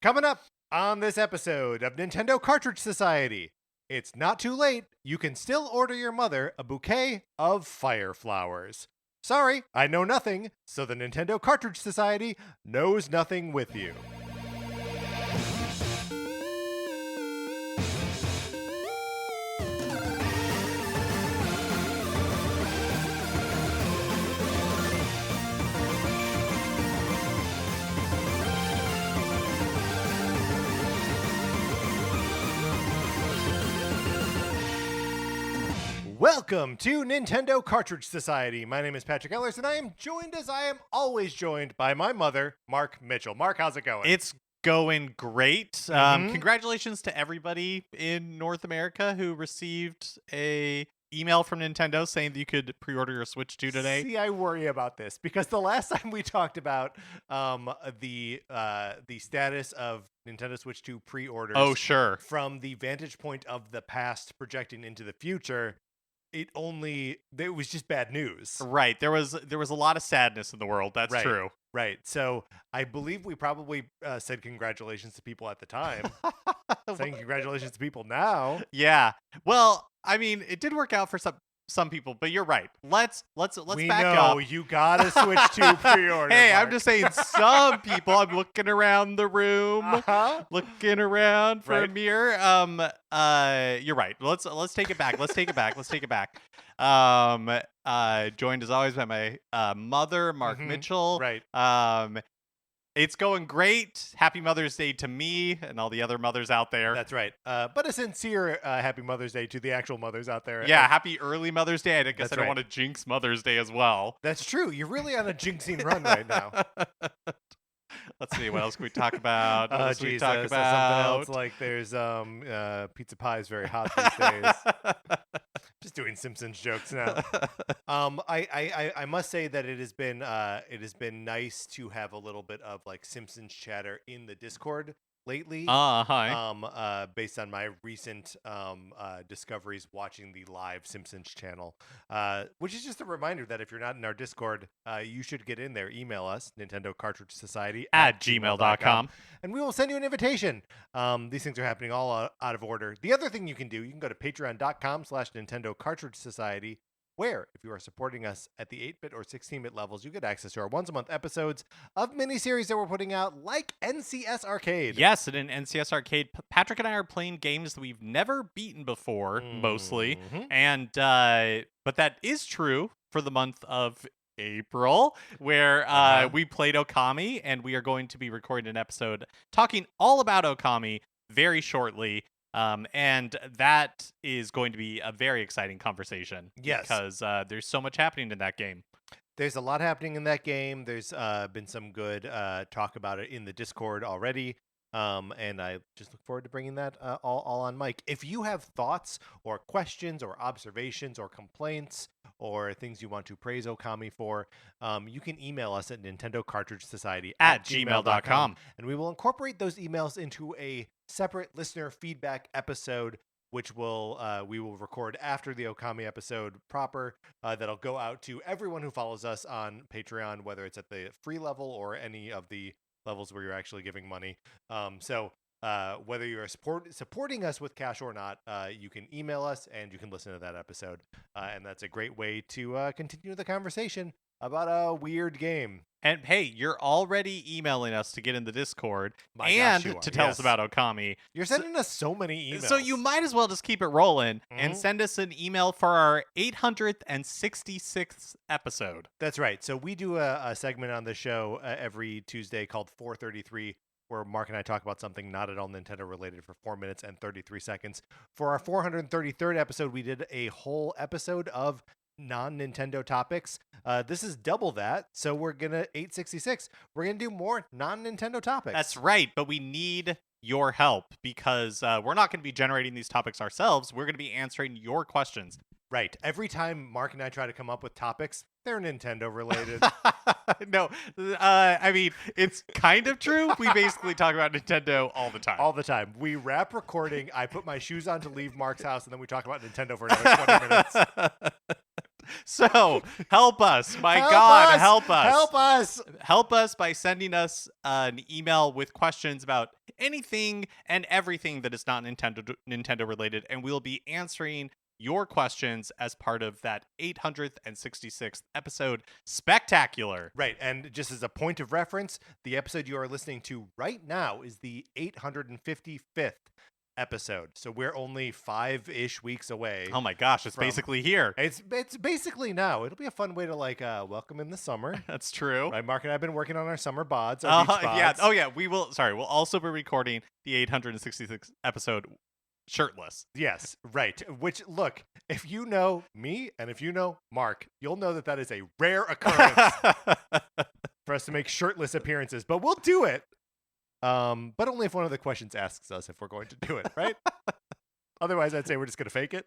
Coming up on this episode of Nintendo Cartridge Society, it's not too late. You can still order your mother a bouquet of fire flowers. Sorry, I know nothing, so the Nintendo Cartridge Society knows nothing with you. Welcome to Nintendo Cartridge Society. My name is Patrick Ellers, and I am joined, as I am always joined, by my mother, Mark Mitchell. Mark, how's it going? It's going great. Congratulations to everybody in North America who received a email from Nintendo saying that you could pre-order your Switch 2 today. See, I worry about this because the last time we talked about the status of Nintendo Switch 2 pre-orders, Oh, sure. from the vantage point of the past projecting into the future, it was just bad news. Right. There was a lot of sadness in the world. That's Right. true. Right. So I believe we probably said congratulations to people at the time. Saying congratulations to people now. Yeah. Well, I mean, it did work out for some people, but you're right. Let's We back know up. you gotta Switch 2 pre-order. Hey, I'm Mark. just saying some people. I'm looking around the room. Uh-huh. Looking around for a Right. mirror. You're right. Let's take it back. Let's take it back. Let's take it back. Joined as always by my mother, Mark Mhm. Mitchell. Right. It's going great. Happy Mother's Day to me and all the other mothers out there. That's right. But a sincere Happy Mother's Day to the actual mothers out there. Yeah, happy early Mother's Day. I guess That's I don't right. want to jinx Mother's Day as well. That's true. You're really on a jinxing run right now. Let's see. What else can we talk about? What else can we Geez, talk something about? else like there's pizza pie is very hot these days. Just doing Simpsons jokes now. I must say that it has been nice to have a little bit of like Simpsons chatter in the Discord lately. Hi. Based on my recent discoveries watching the live Simpsons channel, which is just a reminder that if you're not in our Discord, you should get in there. Email us, Nintendo Cartridge Society At gmail.com. and we will send you an invitation. These things are happening all out of order. The other thing you can do, you can go to patreon.com/Nintendo Cartridge Society, where if you are supporting us at the 8-bit or 16-bit levels, you get access to our once-a-month episodes of miniseries that we're putting out, like NCS Arcade. Yes, and in NCS Arcade, Patrick and I are playing games that we've never beaten before, mostly. Mhm. And but that is true for the month of April, where we played Okami, and we are going to be recording an episode talking all about Okami very shortly. And that is going to be a very exciting conversation. Yes. Because there's so much happening in that game. There's a lot happening in that game. There's been some good talk about it in the Discord already. And I just look forward to bringing that all on mic. If you have thoughts or questions or observations or complaints or things you want to praise Okami for, you can email us at Nintendo Cartridge Society At gmail.com. And we will incorporate those emails into a separate listener feedback episode, which we will record after the Okami episode proper. That'll go out to everyone who follows us on Patreon, whether it's at the free level or any of the levels where you're actually giving money. So whether you're supporting us with cash or not, you can email us and you can listen to that episode. And that's a great way to continue the conversation about a weird game. And hey, you're already emailing us to get in the Discord My gosh, and you are. to tell Yes. us about Okami. You're sending us so many emails. So you might as well just keep it rolling and Mhm. send us an email for our 866th episode. That's right. So we do a segment on the show every Tuesday called 433, where Mark and I talk about something not at all Nintendo related for 4 minutes and 33 seconds. For our 433rd episode, we did a whole episode of non-Nintendo topics. This is double that, so we're gonna 866. We're gonna do more non-Nintendo topics. That's right, but we need your help because we're not going to be generating these topics ourselves. We're going to be answering your questions. right. Every time Mark and I try to come up with topics, they're Nintendo related. No, I mean, it's kind of true. We basically talk about Nintendo all the time. All the time. We wrap recording. I put my shoes on to leave Mark's house, and then we talk about Nintendo for another 20 minutes. So help us. My Help God, us! help us. Help us! Help us by sending us an email with questions about anything and everything that is not Nintendo related, and we'll be answering your questions as part of that 866th episode spectacular. Right, and just as a point of reference, the episode you are listening to right now is the 855th episode. So we're only 5-ish weeks away. Oh my gosh, it's from- basically here. It's basically now. It'll be a fun way to welcome in the summer. That's true. Right, Mark and I have been working on our summer bods. Our beach bods. Yeah. Oh yeah, we'll also be recording the 866th episode shirtless. Yes, right. Which, look, if you know me and if you know Mark, you'll know that is a rare occurrence for us to make shirtless appearances. But we'll do it. But only if one of the questions asks us if we're going to do it, right? Otherwise, I'd say we're just going to fake it.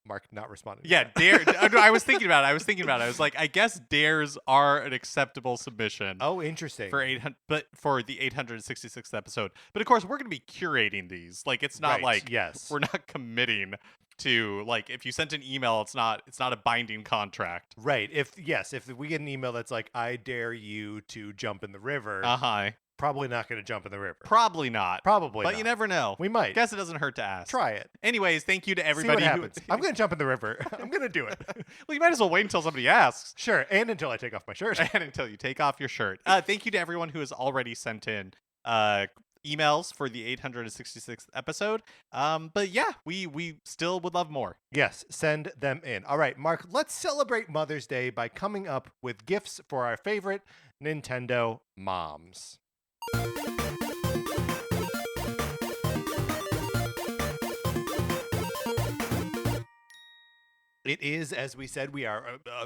Mark not responding. Yeah, dare. I was thinking about it. I was like, I guess dares are an acceptable submission. Oh, interesting. For 800, but for the 866th episode. But of course, we're going to be curating these. Like, it's not Right, like yes. we're not committing to, like, if you sent an email, it's not a binding contract. Right. If we get an email that's like, I dare you to jump in the river, probably not going to jump in the river. Probably not. Probably But not. you never know. We might. Guess it doesn't hurt to ask. Try it. Anyways, thank you to See everybody what who happens. I'm going to jump in the river. I'm going to do it. Well, you might as well wait until somebody asks. Sure. And until I take off my shirt. And until you take off your shirt. Thank you to everyone who has already sent in emails for the 866th episode. But yeah, we still would love more. Yes, send them in. All right, Mark, let's celebrate Mother's Day by coming up with gifts for our favorite Nintendo moms. It is, as we said, we are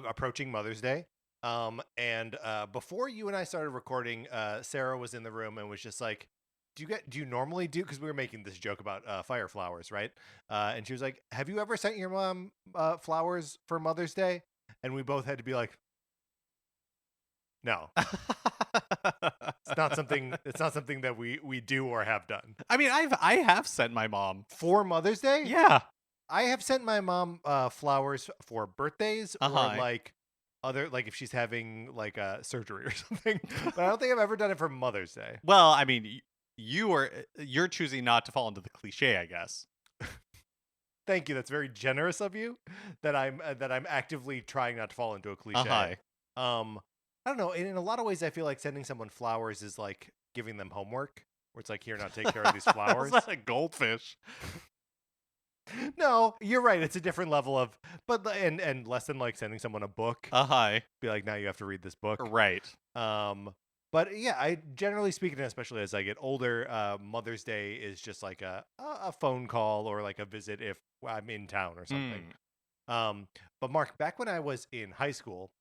approaching Mother's Day. And before you and I started recording, Sarah was in the room and was just like, do you normally do, because we were making this joke about fire flowers, right? And she was like, have you ever sent your mom flowers for Mother's Day? And we both had to be like, no. It's not something that we do or have done. I mean, I have sent my mom For Mother's Day? Yeah. I have sent my mom flowers for birthdays or like other, like if she's having like a surgery or something. But I don't think I've ever done it for Mother's Day. Well, I mean, you're choosing not to fall into the cliche, I guess. Thank you. That's very generous of you. That I'm actively trying not to fall into a cliche. I don't know. In a lot of ways, I feel like sending someone flowers is like giving them homework, where it's like, here, now take care of these flowers. That's not a goldfish. No, you're right. It's a different level of, but and less than like sending someone a book. Be like, now you have to read this book. Right. But yeah, I generally speaking, especially as I get older, Mother's Day is just like a phone call or like a visit if I'm in town or something. But Mark, back when I was in high school,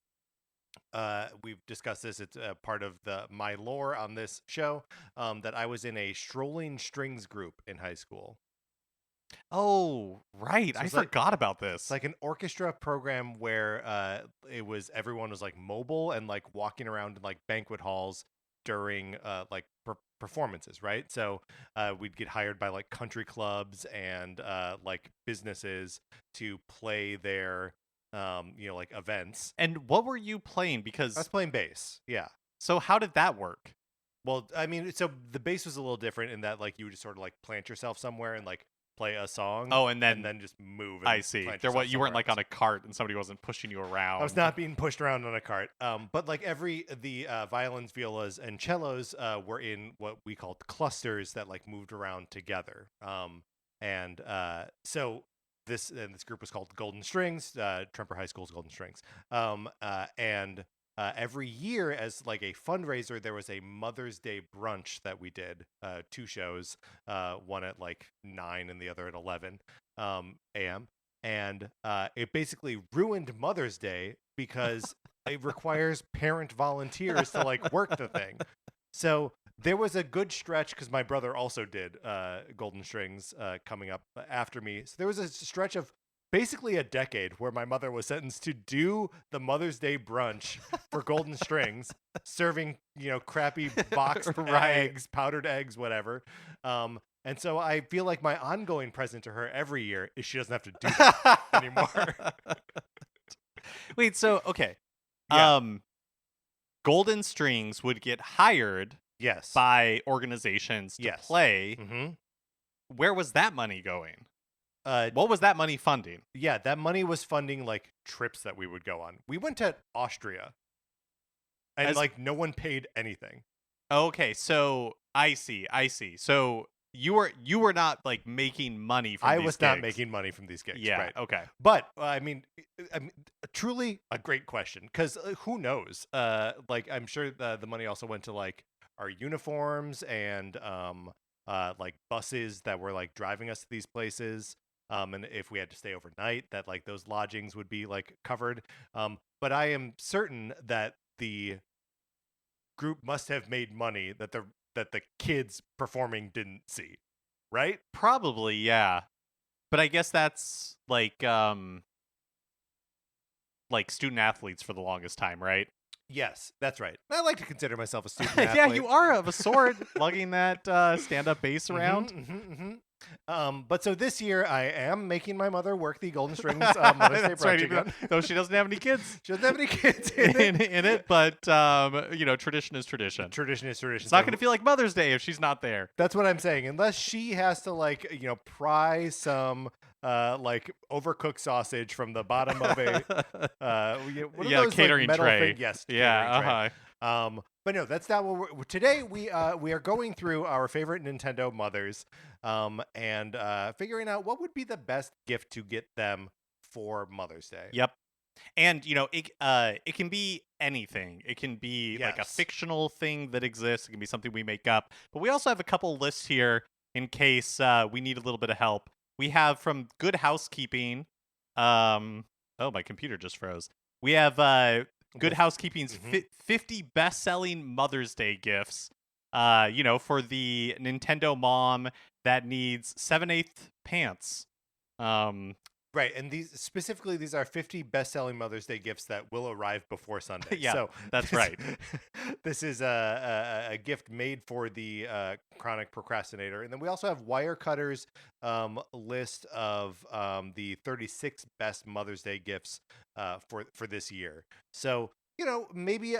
we've discussed this. It's part of my lore on this show, that I was in a strolling strings group in high school. Oh, right. So I it's like- forgot about this. It's like an orchestra program where everyone was like mobile and like walking around in like banquet halls during like performances, right? So we'd get hired by like country clubs and like businesses to play their like events. And what were you playing? I Because was playing bass. Yeah. so how did that work? Well, I mean, so the bass was a little different in that like you would just sort of like plant yourself somewhere and like play a song. Oh, and then just move. I see. You weren't like on a cart and somebody wasn't pushing you around. I was not being pushed around on a cart. But like the violins, violas, and cellos were in what we called clusters that like moved around together. So this group was called Golden Strings, Tremper High School's Golden Strings. Every year, as like a fundraiser, there was a Mother's Day brunch that we did, 2 shows, one at like 9 and the other at 11 a.m. And it basically ruined Mother's Day because it requires parent volunteers to like work the thing. So there was a good stretch, because my brother also did Golden Strings coming up after me. So there was a stretch of basically a decade where my mother was sentenced to do the Mother's Day brunch for Golden Strings, serving, crappy boxed eggs, powdered eggs, whatever. And so I feel like my ongoing present to her every year is she doesn't have to do that anymore. Wait, so okay. Yeah. Golden Strings would get hired Yes. by organizations to Yes. play. Mm-hmm. Where was that money going? Uh, What was that money funding? yeah, that money was funding like trips that we would go on. We went to Austria, and As- like no one paid anything. Okay, so I see. So you were not like making money from I these was not gigs. making money from these gigs. Yeah. Right. Okay. But I mean, truly a great question, because who knows? Like I'm sure the money also went to like our uniforms and like buses that were like driving us to these places. And if we had to stay overnight, that like those lodgings would be like covered. But I am certain that the group must have made money that the kids performing didn't see, right? Probably, yeah. But I guess that's like student athletes for the longest time, right? Yes, that's right. I like to consider myself a student Yeah, athlete. you are of a sort, lugging that stand-up bass around. But so this year, I am making my mother work the Golden Strings Mother's Day That's right, brunch even again. though she doesn't have any kids She doesn't have any kids in it. in it, but tradition is tradition. Tradition is tradition. It's not So going to feel like Mother's Day if she's not there. that's what I'm saying. Unless she has to pry some like overcooked sausage from the bottom of a what are those, catering like, metal tray. thing? Yes, Yeah, catering tray. But no, that's not what we're today. We are going through our favorite Nintendo mothers, and figuring out what would be the best gift to get them for Mother's Day. Yep. And it can be anything. It can be like a Yes. fictional thing that exists. It can be something we make up. But we also have a couple lists here in case we need a little bit of help. We have from Good Housekeeping. Oh, my computer just froze. We have Good Housekeeping's 50 best-selling Mother's Day gifts. For the Nintendo mom that needs 7/8 pants. Right, and these are 50 best-selling Mother's Day gifts that will arrive before Sunday. Yeah, so that's right. This is a gift made for the chronic procrastinator, and then we also have Wirecutter's list of the 36 best Mother's Day gifts for this year. So maybe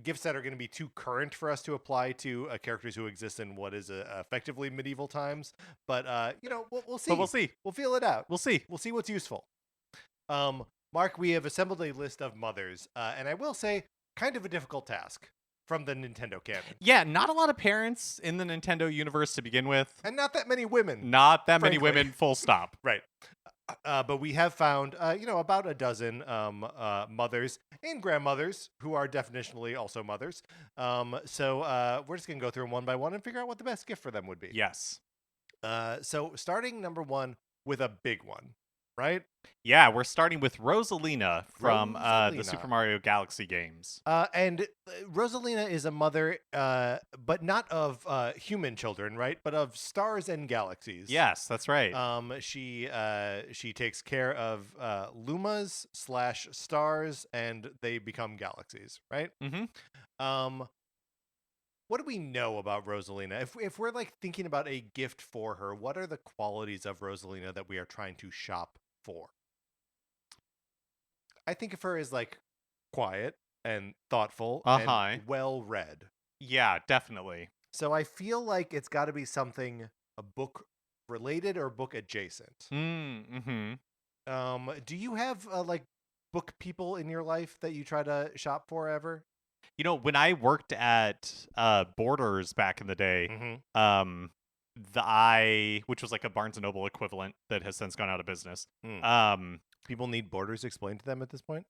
gifts that are going to be too current for us to apply to characters who exist in what is effectively medieval times. But we'll see. But we'll see. We'll feel it out. We'll see. We'll see what's useful. Mark, we have assembled a list of mothers, and I will say, kind of a difficult task from the Nintendo canon. Yeah, not a lot of parents in the Nintendo universe to begin with. And not that many women. Not that many Frankly. women, full stop. Right. But we have found, about a dozen mothers and grandmothers who are definitionally also mothers. So we're just going to go through them one by one and figure out what the best gift for them would be. Yes. So starting number one with a big one, right? Yeah, we're starting with Rosalina from the Rosalina. Super Mario Galaxy games. And Rosalina is a mother, but not of human children, right? But of stars and galaxies. Yes, that's right. She takes care of Lumas / stars, and they become galaxies, right? Mm-hmm. What do we know about Rosalina? If we're like thinking about a gift for her, what are the qualities of Rosalina that we are trying to shop for? I think of her as like quiet and thoughtful and well read. Yeah, definitely. So I feel like it's got to be something a book related or book adjacent. Mm-hmm. Do you have like book people in your life that you try to shop for ever? When I worked at Borders back in the day, which was like a Barnes & Noble equivalent that has since gone out of business. People need Borders explained to them at this point?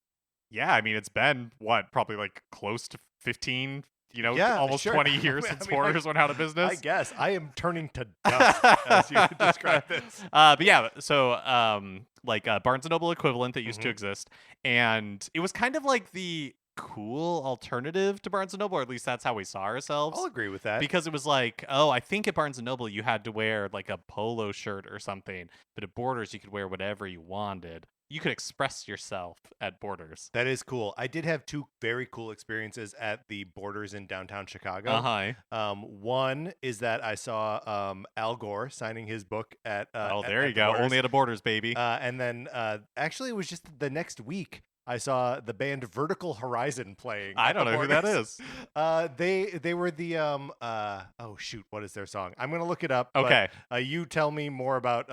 Yeah, I mean, it's been, probably like close to 15, almost sure. 20 years since Borders went out of business. I guess. I am turning to dust as you describe this. But yeah, so like a Barnes & Noble equivalent that used to exist. And it was kind of like the cool alternative to Barnes & Noble, or at least that's how we saw ourselves. I'll agree with that. Because it was like, I think at Barnes & Noble you had to wear like a polo shirt or something, but at Borders you could wear whatever you wanted. you could express yourself at Borders. That is cool. I did have 2 very cool experiences at the Borders in downtown Chicago. One is that I saw Al Gore signing his book at there you the go. Borders. Only at a Borders, baby. And then actually it was just the next week I saw the band Vertical Horizon playing. I don't know who that is. They were the oh shoot, what is their song? I'm gonna look it up. Okay. But, you tell me more about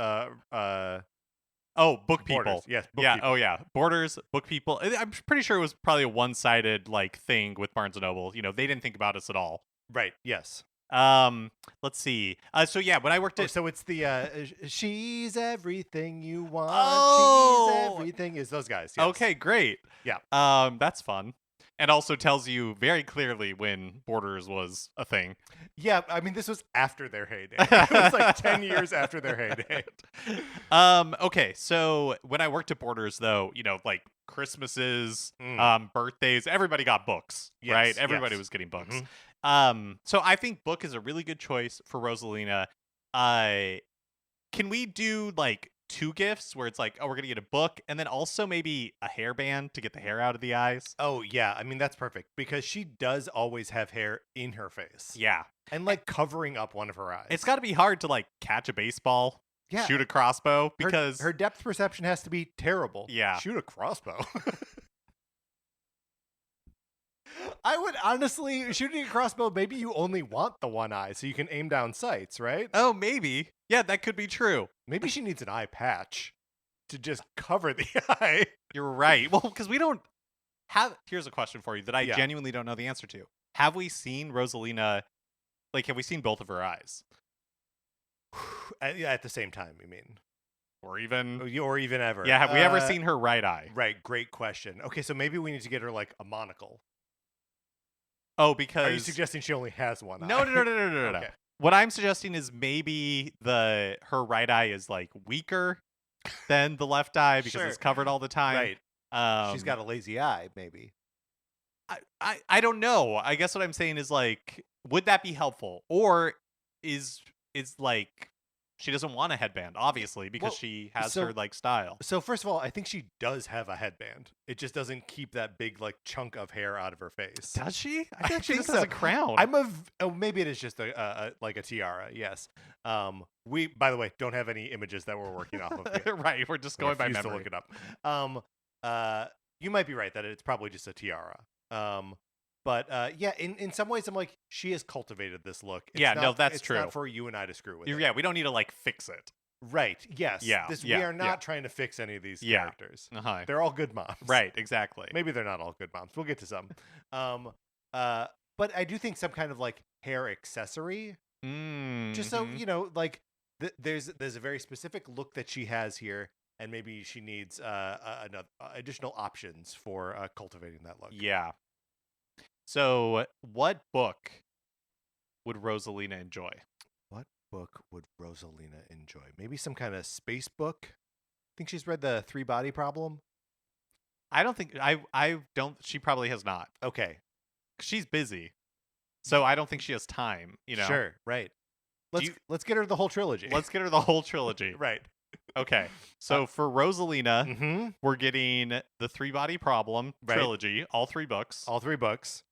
Book People. Borders. Yes. Book Yeah. People. Oh yeah. Borders, Book People. I'm pretty sure it was probably a one-sided like thing with Barnes and Noble. You know, they didn't think about us at all. Right. Yes. Let's see. So yeah, when I worked at so it's the she's everything you want. Oh! She's everything is those guys. Yes. Okay, great. Yeah. That's fun. And also tells you very clearly when Borders was a thing. Yeah, I mean this was after their heyday. It was like 10 years after their heyday. Okay, so when I worked at Borders though, you know, like Christmases, birthdays, everybody got books, Yes, right? Everybody yes. was getting books. Mm-hmm. So I think book is a really good choice for Rosalina. Can we do like 2 gifts where it's like, oh, we're gonna get a book and then also maybe a hairband to get the hair out of the eyes? Oh yeah, I mean that's perfect because she does always have hair in her face. Yeah. And like covering up one of her eyes. It's got to be hard to like catch a baseball, Yeah. shoot a crossbow Her- because her depth perception has to be terrible. Yeah. Shoot a crossbow. I would honestly, shooting a crossbow, maybe you only want the one eye so you can aim down sights, right? oh, maybe. Yeah, that could be true. Maybe she needs an eye patch to just cover the eye. You're right. Well, because we don't have. Here's a question for you that I Yeah. genuinely don't know the answer to. Have we seen Rosalina? Like, have we seen both of her eyes, At the same time, you mean? or even? Or even ever. Yeah, have we ever seen her right eye? Right, great question. Okay, so maybe we need to get her like a monocle. Oh, Are you because suggesting she only has one eye? no. Okay. What I'm suggesting is maybe her right eye is like weaker than the left eye because Sure. it's covered all the time. Right. She's got a lazy eye, maybe. I don't know. I guess what I'm saying is like, would that be helpful, or is like she doesn't want a headband, obviously, because Well, she has so- her like style. So first of all, I think she does have a headband. It just doesn't keep that big like chunk of hair out of her face. Does she? I I think she think just has so. a crown. Maybe it is just a like a tiara. Yes. We by the way don't have any images that we're working off of here. Right. We're just I going by refuse memory. to look it up. You might be right that it's probably just a tiara. But yeah, in some ways, I'm like, she has cultivated this look. It's Yeah, no, not- that's it's true. Not for you and I to screw with. it. Yeah, we don't need to like fix it. Right. Yes. Yeah, We yeah, are not yeah. trying to fix any of these Yeah. characters. Uh-huh. They're all good moms. Right. Exactly. Maybe they're not all good moms. We'll get to some. But I do think some kind of like hair accessory, just so Mhm. you know, like there's a very specific look that she has here, and maybe she needs additional options for cultivating that look. Yeah. So, what book would Rosalina enjoy? What book would Rosalina enjoy? Maybe some kind of space book. Think she's read the 3-Body Problem? I don't think I don't. She probably has not. Okay, She's busy, so I don't think she has time. You know. sure, right. Let's you- let's get her the whole trilogy. Let's get her the whole trilogy. right. Okay. So for Rosalina, Mm-hmm. we're getting the 3-Body Problem Right. trilogy, all 3 books. All 3 books,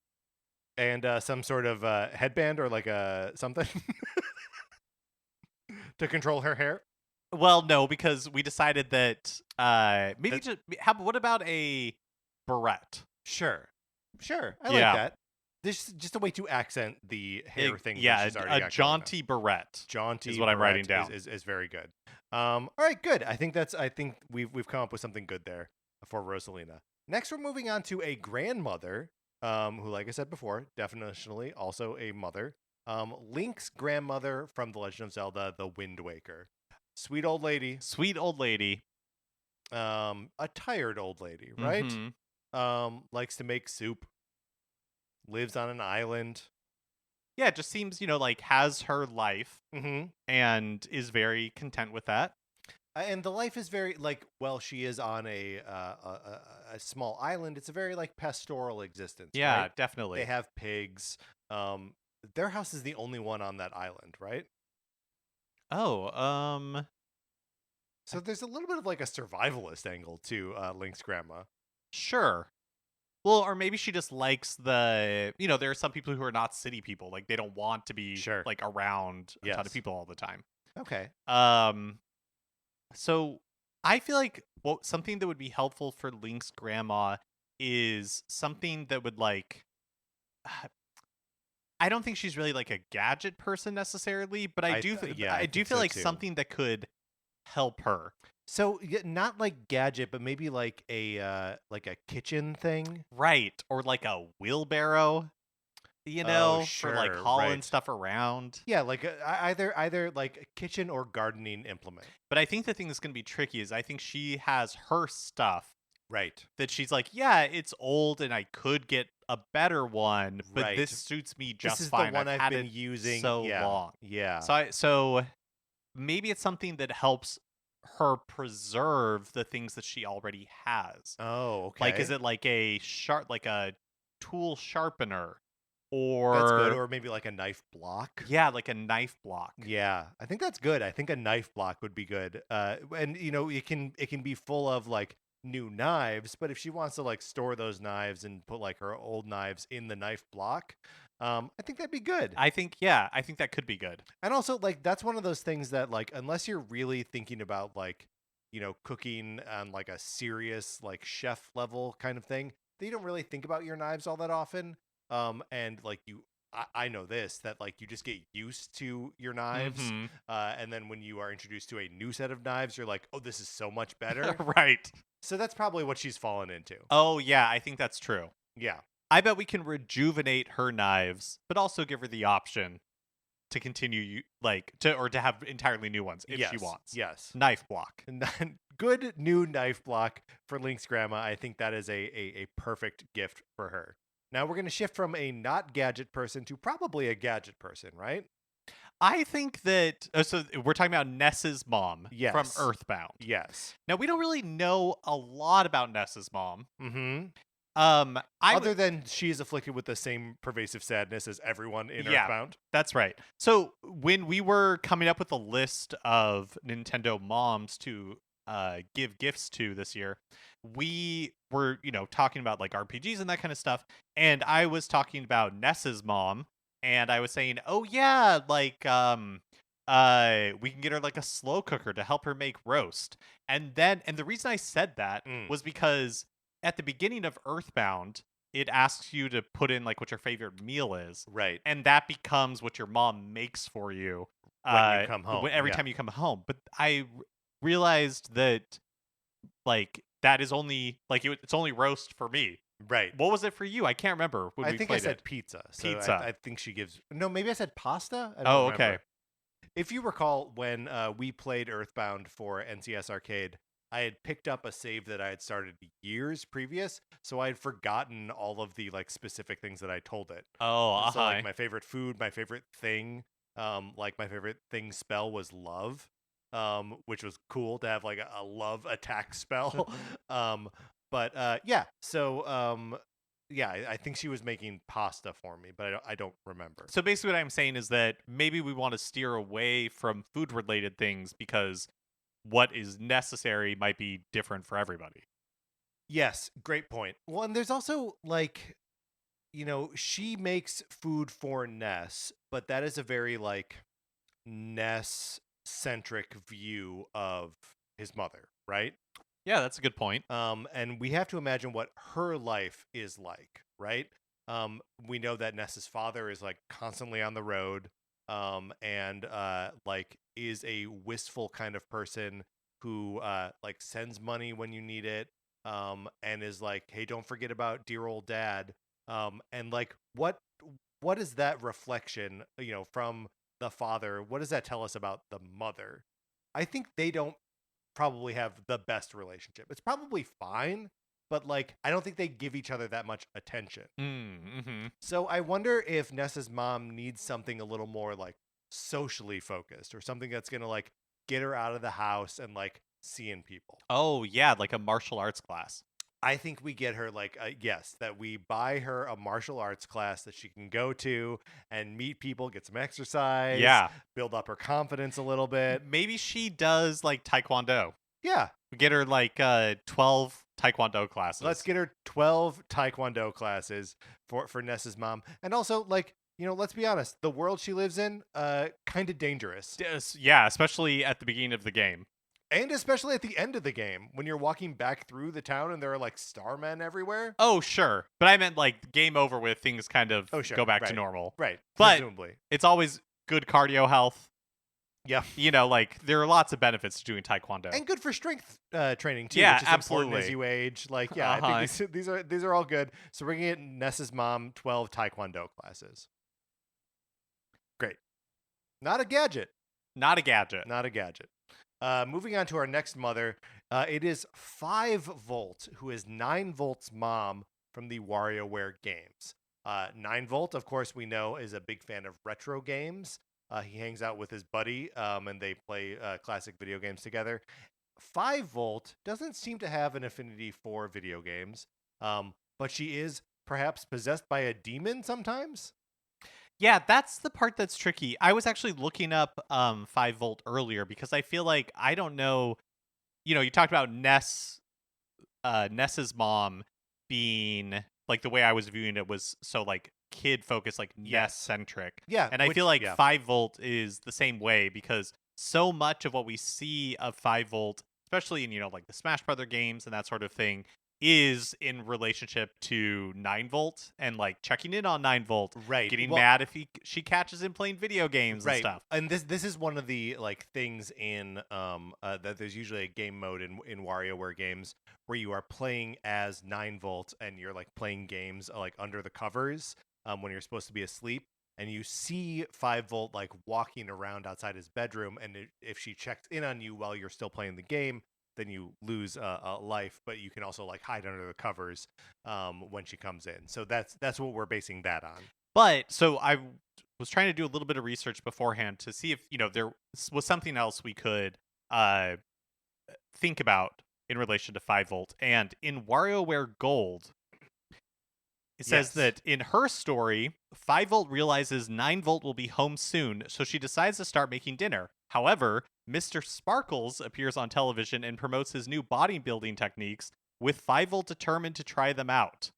and some sort of headband or like a something to control her hair. Well, no, because we decided that maybe That- just what about a barrette? Sure, I Yeah. like that. This is just a way to accent the hair thing. Yeah, that she's already a got going on. jaunty barrette. Jaunty is what I'm writing barrette down. is very good. All right, good. I think we've come up with something good there for Rosalina. Next, we're moving on to a grandmother, who, like I said before, definitionally also a mother. Link's grandmother from The Legend of Zelda: The Wind Waker. Sweet old lady, Sweet old lady. a tired old lady, right? Mhm. Likes to make soup. Lives on an island. Yeah, it just seems, like has her life Mm-hmm. and is very content with that. And the life is very she is on a small island. It's a very like pastoral existence. Yeah, right? definitely. They have pigs. Their house is the only one on that island, right? Oh, So there's a little bit of like a survivalist angle to Link's grandma. Sure. Well, or maybe she just likes there are some people who are not city people. Like, they don't want to be, Sure. like, around a ton of Yes. people all the time. Okay. So I feel like something that would be helpful for Link's grandma is something that would, like, I don't think she's really like a gadget person necessarily, but I do I do think feel so like too. something that could help her. So not like gadget, but maybe like a kitchen thing. Right. Or like a wheelbarrow, Oh, for like sure, hauling right. stuff around. Yeah, like either like a kitchen or gardening implement. But I think the thing that's going to be tricky is I think she has her stuff Right. that she's like, yeah, it's old and I could get a better one, but Right. this suits me just This is fine. the one I've had been it using so yeah, long. Yeah. So maybe it's something that helps her preserve the things that she already has. Oh, okay. Like, is it like a tool sharpener, That's good. or Or maybe like a knife block. yeah, like a knife block? Yeah, I think that's good. I think a knife block would be good. And it can be full of like new knives, but if she wants to like store those knives and put like her old knives in the knife block, I think that'd be good. I think that could be good. And also like that's one of those things that like unless you're really thinking about like, cooking on like a serious like chef level kind of thing, that you don't really think about your knives all that often. And like I know this that like you just get used to your knives, Mhm. and then when you are introduced to a new set of knives, you're like, oh, this is so much better. Right. So that's probably what she's fallen into. Oh yeah, I think that's true. Yeah. I bet we can rejuvenate her knives, but also give her the option to continue to have entirely new ones if she wants. Yes. Knife block. And then good new knife block for Link's grandma. I think that is a perfect gift for her. Now we're going to shift from a not gadget person to probably a gadget person, right? I think that so we're talking about Ness's mom from Yes. Earthbound. Yes. Now we don't really know a lot about Ness's mom. Mm-hmm. Other than she is afflicted with the same pervasive sadness as everyone in Yeah. Earthbound. That's right. So when we were coming up with a list of Nintendo moms to give gifts to this year, we were, talking about like RPGs and that kind of stuff. And I was talking about Ness's mom, and I was saying, oh yeah, like we can get her like a slow cooker to help her make roast. And the reason I said that was because at the beginning of Earthbound, it asks you to put in like what your favorite meal is. Right. And that becomes what your mom makes for you When you come home. every time you come home. But I realized that like that is only like it's only roast for me. Right. What was it for you? I can't remember when we I think played I said it. pizza. So Pizza. I think she gives. No, maybe I said pasta. I don't Oh, remember. okay. If you recall, when we played Earthbound for NCS Arcade, I had picked up a save that I had started years previous, so I had forgotten all of the like specific things that I told it. Oh, So like my favorite food, my favorite thing, like my favorite thing spell was love, which was cool to have like a love attack spell. But yeah, so yeah, I think she was making pasta for me, but I don't remember. So basically what I'm saying is that maybe we want to steer away from food related things because what is necessary might be different for everybody. Yes, great point. Well, and there's also like, she makes food for Ness, but that is a very like Ness centric view of his mother, right? Yeah, that's a good point. And we have to imagine what her life is like, right? We know that Ness's father is like constantly on the road, and like is a wistful kind of person who like sends money when you need it, and is like, hey, don't forget about dear old dad. And like what is that reflection, from the father? What does that tell us about the mother? I think they don't probably have the best relationship. It's probably fine, but like I don't think they give each other that much attention. Mm-hmm. So I wonder if Nessa's mom needs something a little more like socially focused, or something that's gonna like get her out of the house and like seeing people. Oh, yeah, like a martial arts class. I think we get her like yes, that we buy her a martial arts class that she can go to and meet people, get some exercise, Yeah. build up her confidence a little bit. Maybe she does like Taekwondo. Yeah, We get her like 12 Taekwondo classes. let's get her 12 Taekwondo classes for Ness's mom. And also, like, you know, let's be honest, the world she lives in, kind of dangerous. Yeah, especially at the beginning of the game. And especially at the end of the game, when you're walking back through the town and there are like starmen everywhere. Oh, sure. But I meant like game over with, things kind of go back to normal. Right. But presumably. it's always good cardio health. Yeah. You know, like there are lots of benefits to doing Taekwondo. And good for strength training too, Yeah, which is important as absolutely. you age. Like, yeah, I think these are all good. So we're gonna get Ness's mom 12 Taekwondo classes. Great. Not a gadget. Not a gadget. Not a gadget. Moving on to our next mother, it is 5Volt, who is 9Volt's mom from the WarioWare games. 9Volt, of course, we know is a big fan of retro games. He hangs out with his buddy, and they play classic video games together. 5Volt doesn't seem to have an affinity for video games, but she is perhaps possessed by a demon sometimes. Yeah, that's the part that's tricky. I was actually looking up 5Volt earlier because I feel like I don't know. You know, you talked about Ness's mom being like the way I was viewing it was so like kid focused, like Ness centric. Yeah, and I feel like 5Volt is the same way because so much of what we see of 5Volt, especially in like the Smash Brother games and that sort of thing, is in relationship to 9Volt and like checking in on 9Volt, right? Getting mad if she catches him playing video games and stuff. And this is one of the like things in that there's usually a game mode in WarioWare games where you are playing as 9Volt and you're like playing games like under the covers when you're supposed to be asleep. And you see 5Volt like walking around outside his bedroom, and if she checks in on you while you're still playing the game, then you lose a life. But you can also like hide under the covers when she comes in. So that's what we're basing that on. But so I was trying to do a little bit of research beforehand to see if there was something else we could think about in relation to 5Volt. And in WarioWare Gold, it says that in her story, 5Volt realizes 9Volt will be home soon, so she decides to start making dinner. However, Mr. Sparkles appears on television and promotes his new bodybuilding techniques, with 5Volt determined to try them out.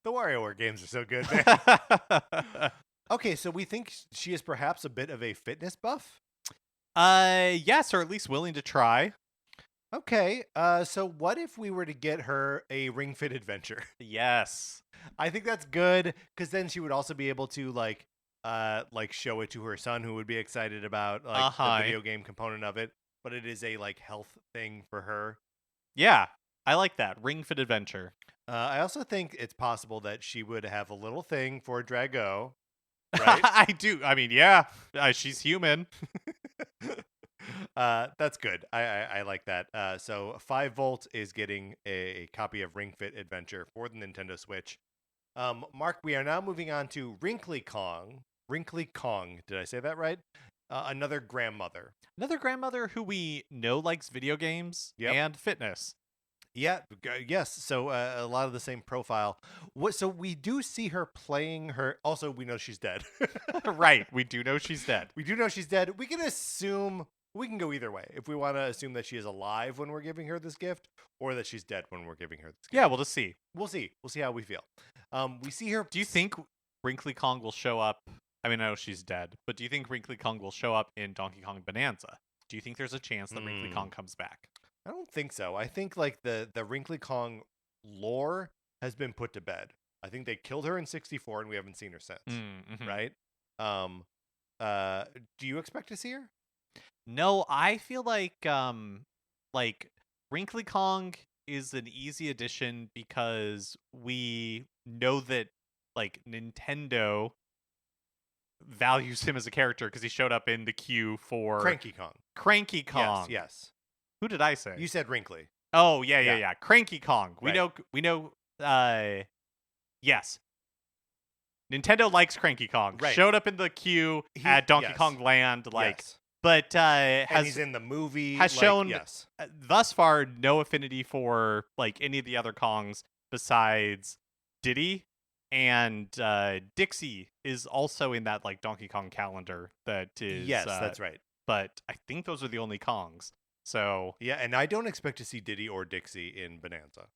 The WarioWare games are so good, man. Okay, so we think she is perhaps a bit of a fitness buff? Yes, or at least willing to try. Okay, so what if we were to get her a Ring Fit adventure? Yes. I think that's good, because then she would also be able to like show it to her son, who would be excited about like the video game component of it. But it is a like health thing for her. Yeah, I like that. Ring Fit adventure. I also think it's possible that she would have a little thing for Drago. Right? I do. I mean, yeah, she's human. That's good. I like that. So 5Volt is getting a copy of Ring Fit Adventure for the Nintendo Switch. Mark, we are now moving on to Wrinkly Kong. Wrinkly Kong, did I say that right? Another grandmother. Another grandmother who we know likes video games and fitness. Yeah, yes. So a lot of the same profile. So we do see her playing her. Also, we know she's dead. Right. We do know she's dead. We do know she's dead. We can assume. We can go either way. If we want to assume that she is alive when we're giving her this gift, or that she's dead when we're giving her this gift. Yeah, we'll just see. We'll see. We'll see how we feel. We see her. Do you think Wrinkly Kong will show up? I mean, I know she's dead, but do you think Wrinkly Kong will show up in Donkey Kong Bonanza? Do you think there's a chance that Wrinkly Kong comes back? I don't think so. I think like the Wrinkly Kong lore has been put to bed. I think they killed her in 64 and we haven't seen her since. Mm-hmm. Right? Do you expect to see her? No, I feel like Wrinkly Kong is an easy addition because we know that like Nintendo values him as a character because he showed up in the queue for Cranky Kong. Cranky Kong. Yes. Who did I say? You said Wrinkly. Oh, yeah. Cranky Kong. We Right. know yes. Nintendo likes Cranky Kong. Right. Showed up in the queue at Donkey Kong Land, like but and he's in the movie. has shown yes. Thus far no affinity for like any of the other Kongs besides Diddy, and Dixie is also in that like Donkey Kong calendar that is. Yes, that's right. But I think those are the only Kongs. So yeah, and I don't expect to see Diddy or Dixie in Bonanza.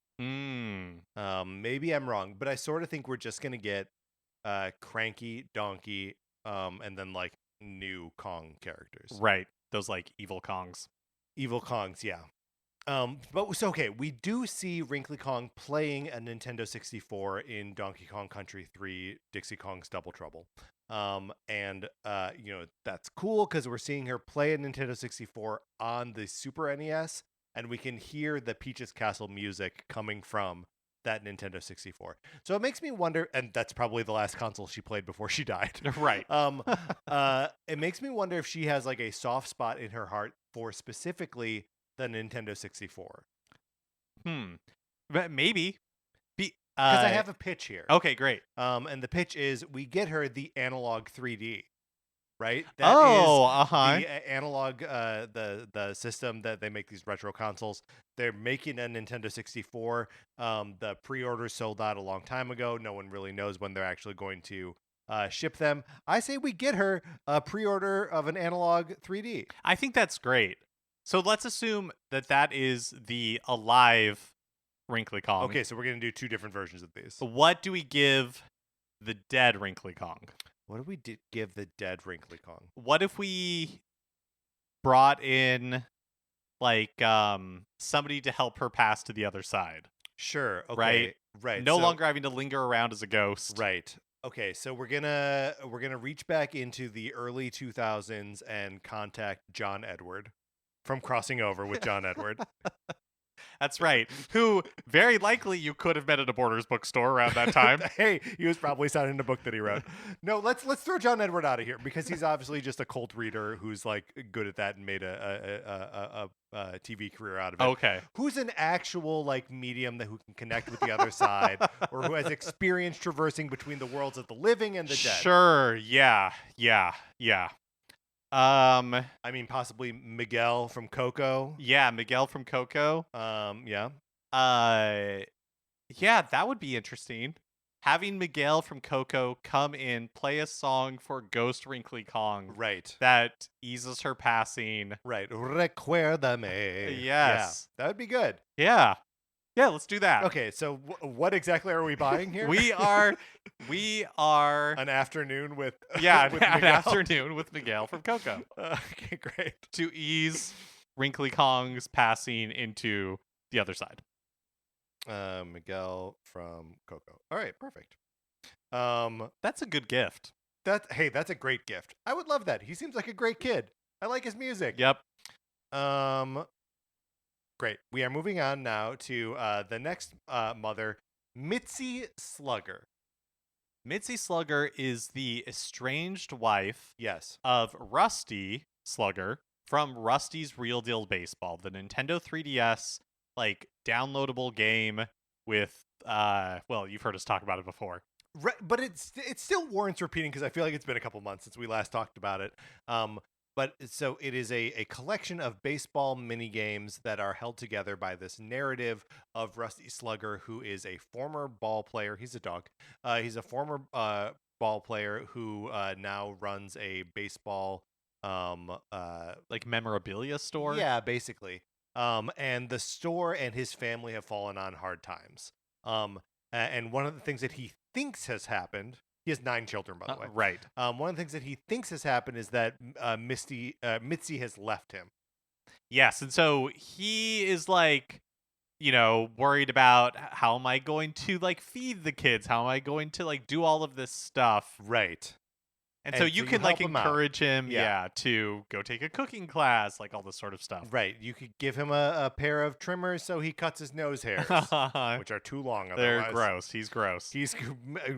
Maybe I'm wrong, but I sort of think we're just gonna get Cranky, Donkey, and then like new Kong characters. Right, those like evil Kongs. Evil Kongs, yeah. But so okay, we do see Wrinkly Kong playing a Nintendo 64 in Donkey Kong Country 3 Dixie Kong's Double Trouble. And that's cool because we're seeing her play a Nintendo 64 on the Super NES, and we can hear the Peach's Castle music coming from that Nintendo 64. So it makes me wonder, and that's probably the last console she played before she died. Right. It makes me wonder if she has like a soft spot in her heart for specifically the Nintendo 64. But maybe. Because I have a pitch here. Okay, great. And the pitch is we get her the analog 3D, right? The analog, the system that they make these retro consoles. They're making a Nintendo 64. The pre-orders sold out a long time ago. No one really knows when they're actually going to ship them. I say we get her a pre-order of an analog 3D. I think that's great. So let's assume that is the alive Wrinkly Kong. Okay, so we're going to do two different versions of these. What do we give the dead Wrinkly Kong? What do we give the dead Wrinkly Kong? What if we brought in like somebody to help her pass to the other side? Sure. Okay. Right. No longer having to linger around as a ghost. Right. Okay, so we're gonna reach back into the early 2000s and contact John Edward from Crossing Over with John Edward. That's right. Who very likely you could have met at a Borders bookstore around that time. Hey, he was probably signing a book that he wrote. No, let's throw John Edward out of here because he's obviously just a cult reader who's like good at that and made a TV career out of it. Okay. Who's an actual like medium who can connect with the other side or who has experience traversing between the worlds of the living and the dead. Sure. Yeah. I mean, possibly Miguel from Coco. Yeah, Miguel from Coco. Yeah. Yeah, that would be interesting. Having Miguel from Coco come in, play a song for Ghost Wrinkly Kong. Right. That eases her passing. Right. Recuérdame. Yes. Yeah, that would be good. Yeah. Yeah, let's do that. Okay, so what exactly are we buying here? We are an afternoon with an afternoon with Miguel from Coco. Okay, great. To ease Wrinkly Kong's passing into the other side. Miguel from Coco. All right, perfect. That's a good gift. That's a great gift. I would love that. He seems like a great kid. I like his music. Yep. Great. We are moving on now to the next mother, Mitzi Slugger. Mitzi Slugger is the estranged wife yes. of Rusty Slugger from Rusty's Real Deal Baseball, the Nintendo 3DS like downloadable game with you've heard us talk about it before. Right, but it still warrants repeating because I feel like it's been a couple months since we last talked about it. But so it is a collection of baseball mini games that are held together by this narrative of Rusty Slugger, who is a former ball player. He's a dog. He's a former ball player who now runs a baseball like memorabilia store. Yeah, basically. And the store and his family have fallen on hard times. And one of the things that he thinks has happened. He has 9 children, by the way. Right. One of the things that he thinks has happened is that Mitzi has left him. Yes, and so he is like, worried about how am I going to like feed the kids? How am I going to like do all of this stuff? Right. And so you can like encourage him, to go take a cooking class, like all this sort of stuff. Right. You could give him a pair of trimmers so he cuts his nose hairs, which are too long. Otherwise. They're gross. He's gross. He's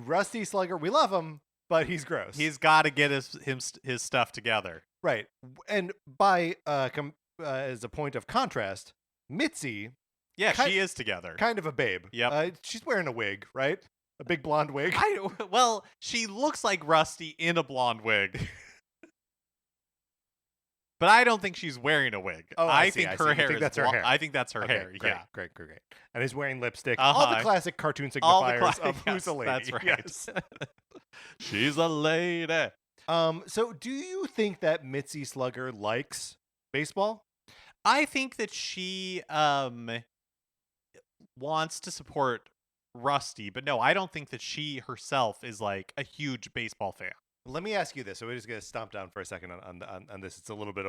Rusty Slugger. We love him, but he's gross. He's got to get his stuff together. Right. And by as a point of contrast, Mitzi. Yeah, she is together. Kind of a babe. Yep. She's wearing a wig, right? A big blonde wig. Well, she looks like Rusty in a blonde wig. but I don't think she's wearing a wig. Oh, I see, think I her see. You hair think is that's her hair? I think that's her Okay, hair. great, Yeah. great. And is wearing lipstick. All the classic cartoon signifiers of who's a lady. That's right. Yes. She's a lady. So do you think that Mitzi Slugger likes baseball? I think that she wants to support Rusty, but no, I don't think that she herself is like a huge baseball fan. Let me ask you this. So we're just going to stomp down for a second on this. It's a little bit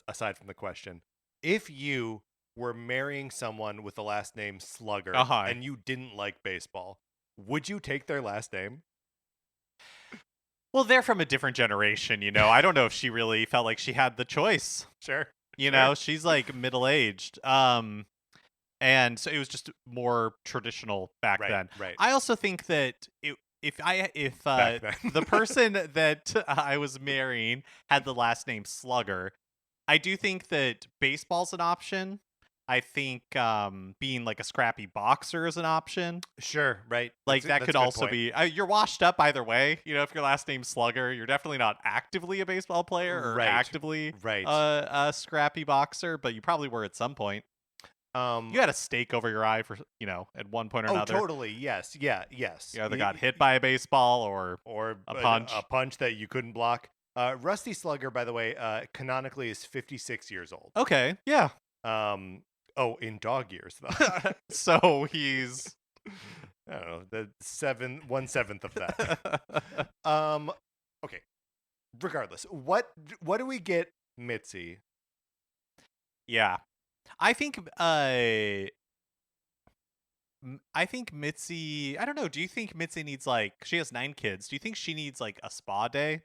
aside from the question. If you were marrying someone with the last name Slugger and you didn't like baseball, would you take their last name? Well, they're from a different generation, you know. I don't know if she really felt like she had the choice. Sure. You know, she's like middle-aged. And so it was just more traditional back then. Right. I also think that if the person that I was marrying had the last name Slugger, I do think that baseball's an option. I think being like a scrappy boxer is an option. Sure, right. Like that could also be. You're washed up either way. You know, if your last name's Slugger, you're definitely not actively a baseball player or actively a scrappy boxer, but you probably were at some point. You had a stake over your eye for, you know, at one point or another. Oh, totally. Yes. Yeah. Yes. You either got hit by a baseball or a punch. A punch that you couldn't block. Rusty Slugger, by the way, canonically is 56 years old. Okay. Yeah. In dog years though. So he's, I don't know, the 1/7 of that. Okay. Regardless, what do we get Mitzi? Yeah. I think Mitzi, I don't know, do you think Mitzi needs like, she has 9 kids, do you think she needs like a spa day?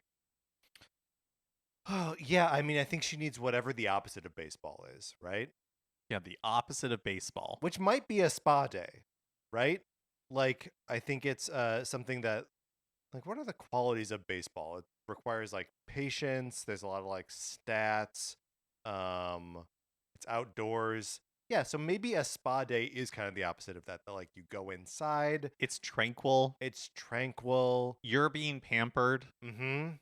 Oh, yeah, I mean, I think she needs whatever the opposite of baseball is, right? Yeah, the opposite of baseball. Which might be a spa day, right? Like, I think it's something that, like, what are the qualities of baseball? It requires, like, patience. There's a lot of, like, stats. It's outdoors. Yeah, so maybe a spa day is kind of the opposite of that. That, like, you go inside. It's tranquil. You're being pampered. Mm-hmm.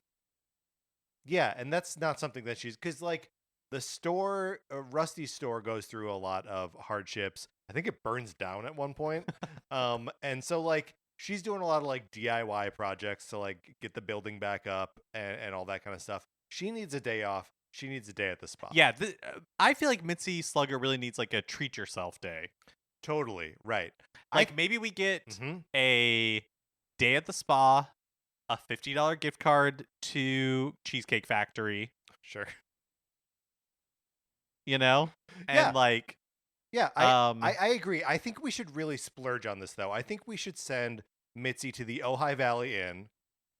Yeah, and that's not something that she's... Because, like, the store, Rusty's store goes through a lot of hardships. I think it burns down at one point. And so, like, she's doing a lot of, like, DIY projects to, like, get the building back up and all that kind of stuff. She needs a day off. She needs a day at the spa. Yeah, I feel like Mitzi Slugger really needs, like, a treat yourself day. Totally, right. Like, maybe we get a day at the spa, a $50 gift card to Cheesecake Factory. Sure. You know? And, like... Yeah, I agree. I think we should really splurge on this, though. I think we should send Mitzi to the Ojai Valley Inn,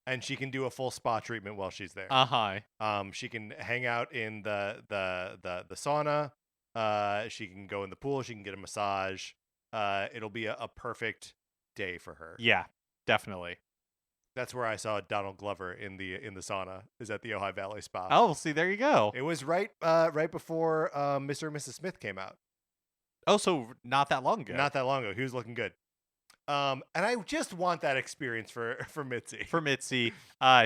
and she can do a full spa treatment while she's there. She can hang out in the sauna. She can go in the pool. She can get a massage. It'll be a perfect day for her. Yeah, definitely. That's where I saw Donald Glover in the sauna. Is at the Ojai Valley Spa. Oh, see, there you go. It was right before Mr. and Mrs. Smith came out. Oh, so not that long ago. Not that long ago. He was looking good. And I just want that experience for Mitzi. For Mitzi.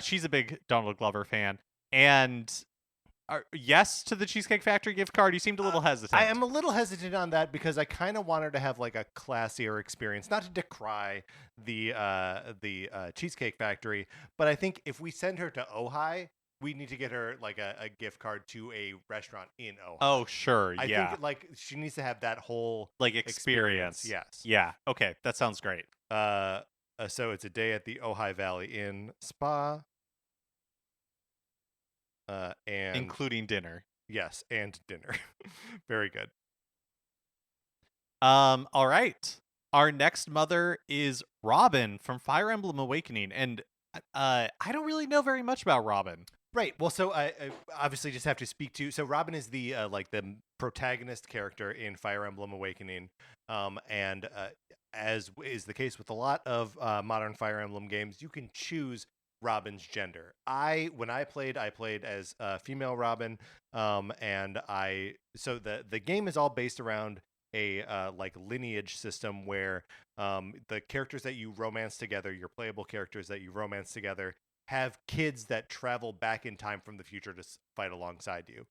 She's a big Donald Glover fan. And yes to the Cheesecake Factory gift card? You seemed a little hesitant. I am a little hesitant on that because I kind of want her to have like a classier experience. Not to decry the Cheesecake Factory, but I think if we send her to Ojai, we need to get her like a gift card to a restaurant in Ojai. Oh, sure. I think like she needs to have that whole like experience. Yes. Yeah. Okay. That sounds great. So it's a day at the Ojai Valley Inn Spa. And including dinner. Yes, and dinner. Very good. All right. Our next mother is Robin from Fire Emblem Awakening, and I don't really know very much about Robin. Right. Well, so I obviously just have to speak to. So Robin is the like the protagonist character in Fire Emblem Awakening, and as is the case with a lot of modern Fire Emblem games, you can choose Robin's gender. When I played as female Robin, and so the game is all based around a like lineage system where the characters that you romance together, your playable characters that you romance together, have kids that travel back in time from the future to fight alongside you.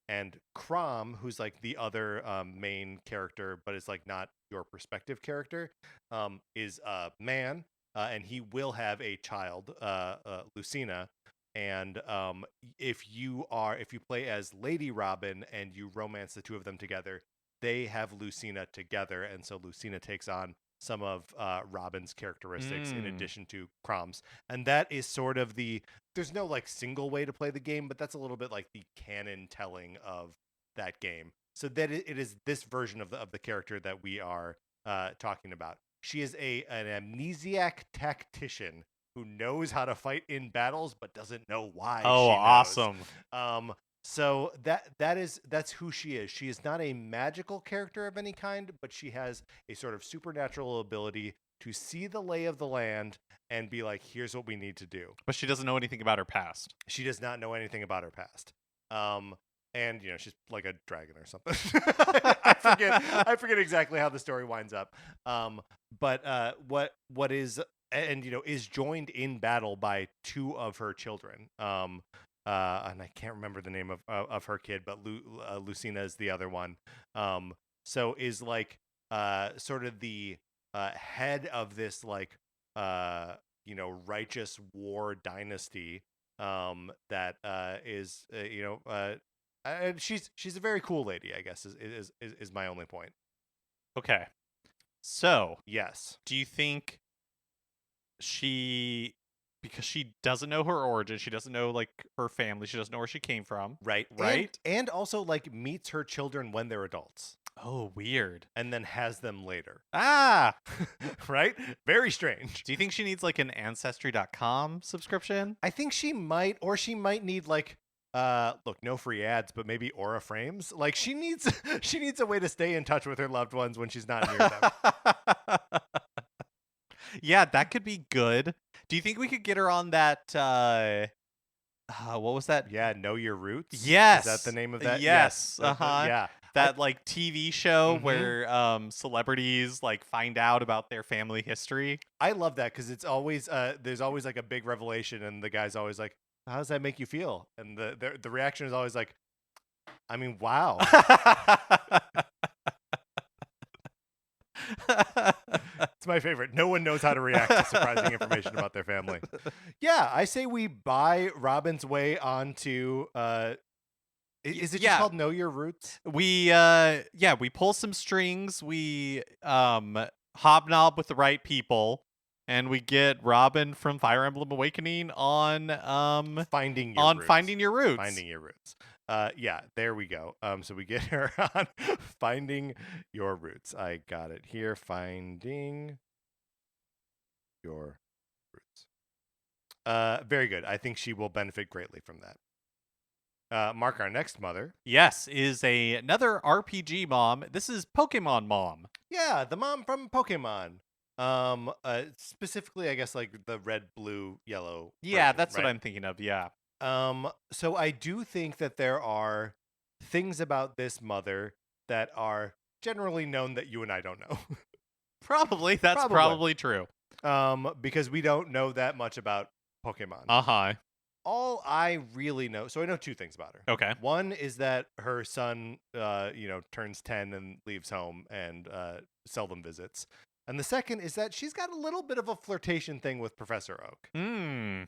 And Crom, who's like the other main character, but is like not your perspective character, is a man, and he will have a child, Lucina. And if you play as Lady Robin and you romance the two of them together, they have Lucina together, and so Lucina takes on some of Robin's characteristics in addition to Crom's. And that is sort of there's no like single way to play the game, but that's a little bit like the canon telling of that game. So that it is this version of the character that we are talking about. She is an amnesiac tactician who knows how to fight in battles but doesn't know why. Oh, she knows. awesome. So that's who she is. She is not a magical character of any kind, but she has a sort of supernatural ability to see the lay of the land and be like, here's what we need to do. But she doesn't know anything about her past. She does not know anything about her past. And she's like a dragon or something. I forget exactly how the story winds up. But what is is joined in battle by two of her children. And I can't remember the name of her kid, but Lucina is the other one. So is like sort of the head of this like righteous war dynasty that is and she's a very cool lady, I guess is my only point. Okay, so yes, do you think because she doesn't know her origin, she doesn't know like her family, she doesn't know where she came from, right, and also like meets her children when they're adults. Oh, weird. And then has them later. Ah, right? Very strange. Do you think she needs like an Ancestry.com subscription? I think she might, or she might need like look, no free ads, but maybe Aura frames. Like she needs a way to stay in touch with her loved ones when she's not near them. Yeah, that could be good. Do you think we could get her on that what was that? Yeah, Know Your Roots? Yes. Is that the name of that? Yes. Yeah. That like TV show where celebrities like find out about their family history. I love that because it's always there's always like a big revelation and the guy's always like, how does that make you feel? And the reaction is always like, I mean, wow. It's my favorite. No one knows how to react to surprising information about their family. Yeah, I say we buy Robin's way onto is it just called Know Your Roots? We pull some strings, we hobnob with the right people, and we get Robin from Fire Emblem Awakening on Finding Your Roots. Yeah, there we go. So we get her on Finding Your Roots. I got it here. Finding Your Roots. Very good. I think she will benefit greatly from that. Mark, our next mother. Yes, is another RPG mom. This is Pokemon mom. Yeah, the mom from Pokemon. Specifically, I guess like the red, blue, yellow. Yeah, version, that's right? what I'm thinking of. Yeah. So I do think that there are things about this mother that are generally known that you and I don't know. Probably. That's probably true. Because we don't know that much about Pokemon. Uh-huh. All I really know, so I know two things about her. Okay. One is that her son, turns 10 and leaves home and seldom visits. And the second is that she's got a little bit of a flirtation thing with Professor Oak.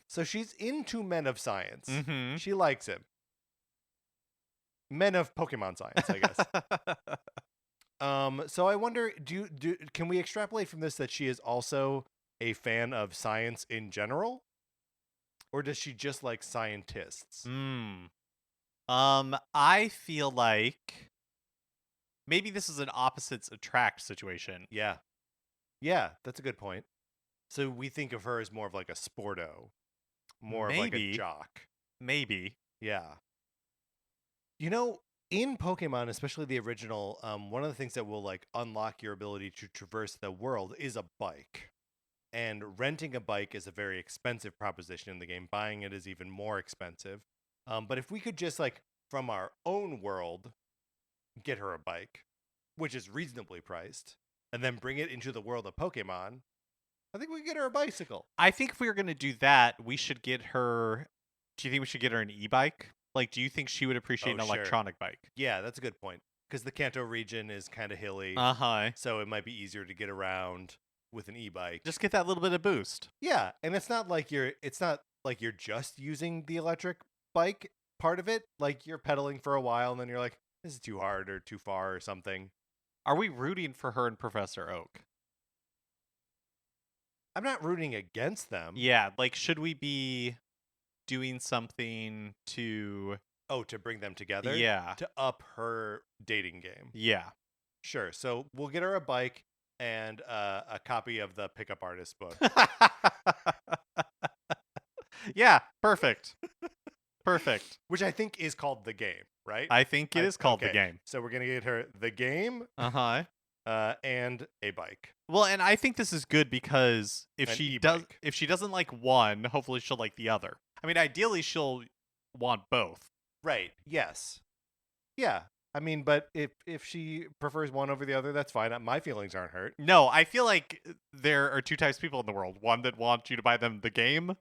So she's into men of science. Mm-hmm. She likes him. Men of Pokemon science, I guess. So I wonder, can we extrapolate from this that she is also a fan of science in general? Or does she just like scientists? I feel like maybe this is an opposites attract situation. Yeah. Yeah, that's a good point. So we think of her as more of like a sporto, more of like a jock. Maybe. Yeah. In Pokemon, especially the original, one of the things that will like unlock your ability to traverse the world is a bike. And renting a bike is a very expensive proposition in the game. Buying it is even more expensive. But if we could just like from our own world get her a bike, which is reasonably priced, and then bring it into the world of Pokemon, I think we could get her a bicycle. I think if we were going to do that, we should get her. Do you think we should get her an e-bike? Like, do you think she would appreciate an sure. electronic bike? Yeah, that's a good point. Because the Kanto region is kind of hilly, Uh-huh. so it might be easier to get around with an e-bike. Just get that little bit of boost. Yeah, and it's not like you're just using the electric bike part of it. Like you're pedaling for a while and then you're like, this is too hard or too far or something. Are we rooting for her and Professor Oak? I'm not rooting against them. Yeah, like should we be doing something to Oh, to bring them together? Yeah. To up her dating game. Yeah. Sure. So we'll get her a bike and a copy of the Pickup Artist book. Yeah, perfect. Perfect. Which I think is called The Game, right? I think it is called The okay. Game. So we're going to get her The Game Uh-huh. and a bike. Well, and I think this is good because if An she e-bike. if she doesn't like one, hopefully she'll like the other. I mean, ideally she'll want both. Right. Yes. Yeah. I mean, but if she prefers one over the other, that's fine. My feelings aren't hurt. No, I feel like there are two types of people in the world. One that wants you to buy them the game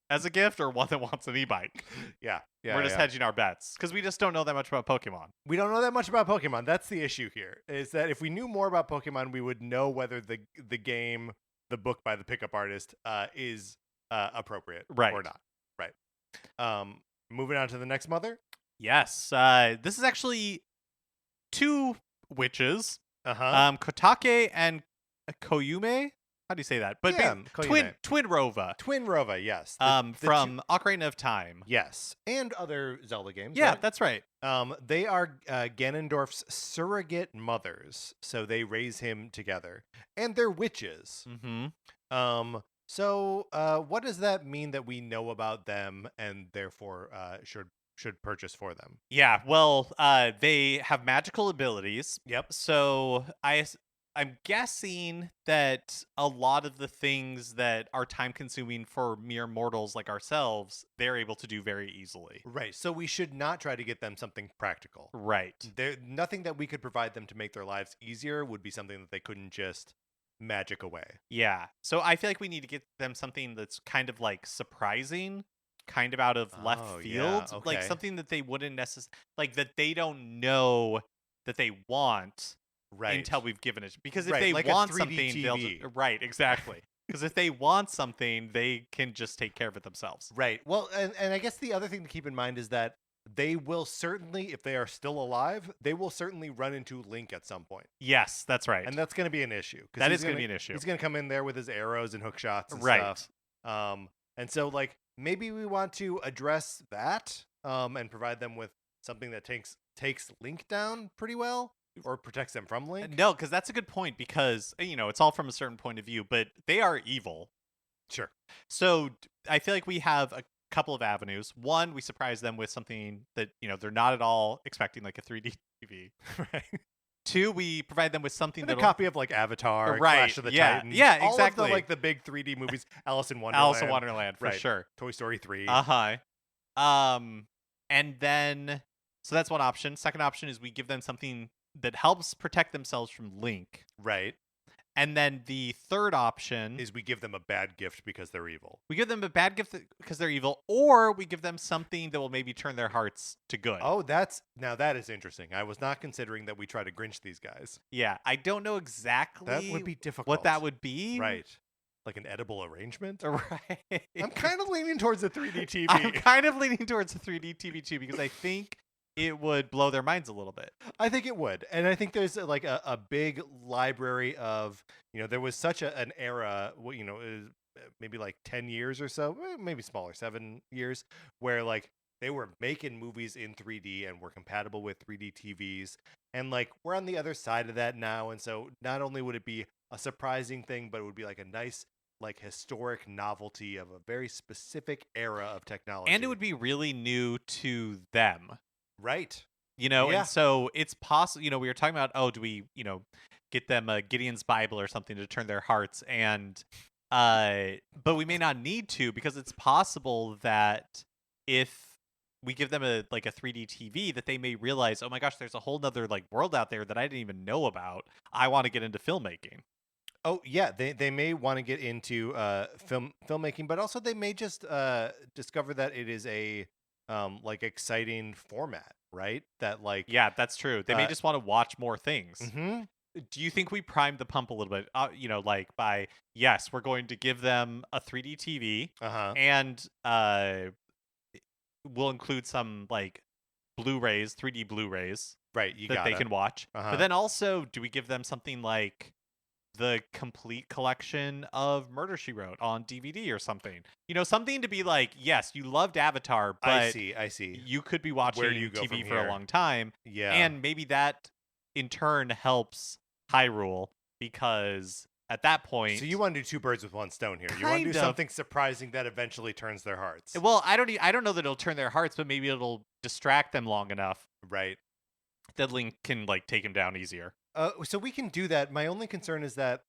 as a gift, or one that wants an e-bike. Yeah. We're just hedging our bets because we just don't know that much about Pokemon. We don't know that much about Pokemon. That's the issue here. Is that if we knew more about Pokemon, we would know whether the game, the book by the Pickup Artist, is appropriate or not. Right. Moving on to the next mother. Yes. This is actually two witches. Kotake and Koyume. How do you say that? But yeah, Twin Rova. Twin Rova, yes. From Ocarina of Time. Yes, and other Zelda games. Yeah, right? that's right. They are Ganondorf's surrogate mothers, so they raise him together, and they're witches. Mm-hmm. So what does that mean that we know about them and therefore should purchase for them? Yeah, well, they have magical abilities. Yep. So I'm guessing that a lot of the things that are time consuming for mere mortals like ourselves, they're able to do very easily. Right. So we should not try to get them something practical. Right. Nothing that we could provide them to make their lives easier would be something that they couldn't just magic away. Yeah. So I feel like we need to get them something that's kind of like surprising, kind of out of left field, yeah, like okay. something that they wouldn't necessarily, like that they don't know that they want. Right. Until we've given it, because if Right, they like want a 3D something, TV. right, exactly. Because if they want something, they can just take care of it themselves. Right. Well, and I guess the other thing to keep in mind is that they will certainly, if they are still alive, they will certainly run into Link at some point. Yes, that's right. And that's going to be an issue. That is going to be an issue. He's going to come in there with his arrows and hook shots and right. stuff. And so, like, maybe we want to address that and provide them with something that takes Link down pretty well. Or protects them from Link? No, because that's a good point, because, it's all from a certain point of view, but they are evil. Sure. So I feel like we have a couple of avenues. One, we surprise them with something that, they're not at all expecting, like a 3D TV. Right. Two, we provide them with something a copy of like Avatar, right. Clash of the Titans. Yeah, exactly. All of the, like the big 3D movies, Alice in Wonderland. Alice in Wonderland, for sure. Toy Story 3. Uh-huh. And then, so that's one option. Second option is we give them something that helps protect themselves from Link. Right. And then the third option is we give them a bad gift because they're evil. We give them a bad gift because they're evil, or we give them something that will maybe turn their hearts to good. Oh, that is interesting. I was not considering that we try to Grinch these guys. Yeah, I don't know exactly that would be difficult. What that would be. Right. Like an edible arrangement? Right. I'm kind of leaning towards the 3D TV. I'm kind of leaning towards the 3D TV too, because I think it would blow their minds a little bit. I think it would. And I think there's like a big library of, there was such an era, maybe like 10 years or so, maybe smaller, 7 years, where like they were making movies in 3D and were compatible with 3D TVs. And like we're on the other side of that now. And so not only would it be a surprising thing, but it would be like a nice, like historic novelty of a very specific era of technology. And it would be really new to them. Right. And so it's possible, we were talking about, do we, get them a Gideon's Bible or something to turn their hearts, and but we may not need to, because it's possible that if we give them a 3D TV, that they may realize, oh my gosh, there's a whole nother like world out there that I didn't even know about. I want to get into filmmaking. Oh yeah, they may want to get into filmmaking, but also they may just discover that it is a like exciting format, right? That like Yeah, that's true. They may just want to watch more things. mm-hmm. Do you think we primed the pump a little bit? Like by yes, we're going to give them a 3D TV, Uh-huh. and we'll include some like Blu-rays, 3D Blu-rays Right, you that they gotta. can watch. Uh-huh. But then also, do we give them something like the complete collection of Murder She Wrote on DVD or something? Something to be like, yes, you loved Avatar, but I see. you could be watching Where do you go TV from for a here? long time. Yeah. And maybe that in turn helps Hyrule, because at that point, So you want to do two birds with one stone here. You want to Kind do of. something surprising that eventually turns their hearts. well, I don't know that it'll turn their hearts, but maybe it'll distract them long enough Right. that Link can like take him down easier. So we can do that. My only concern is that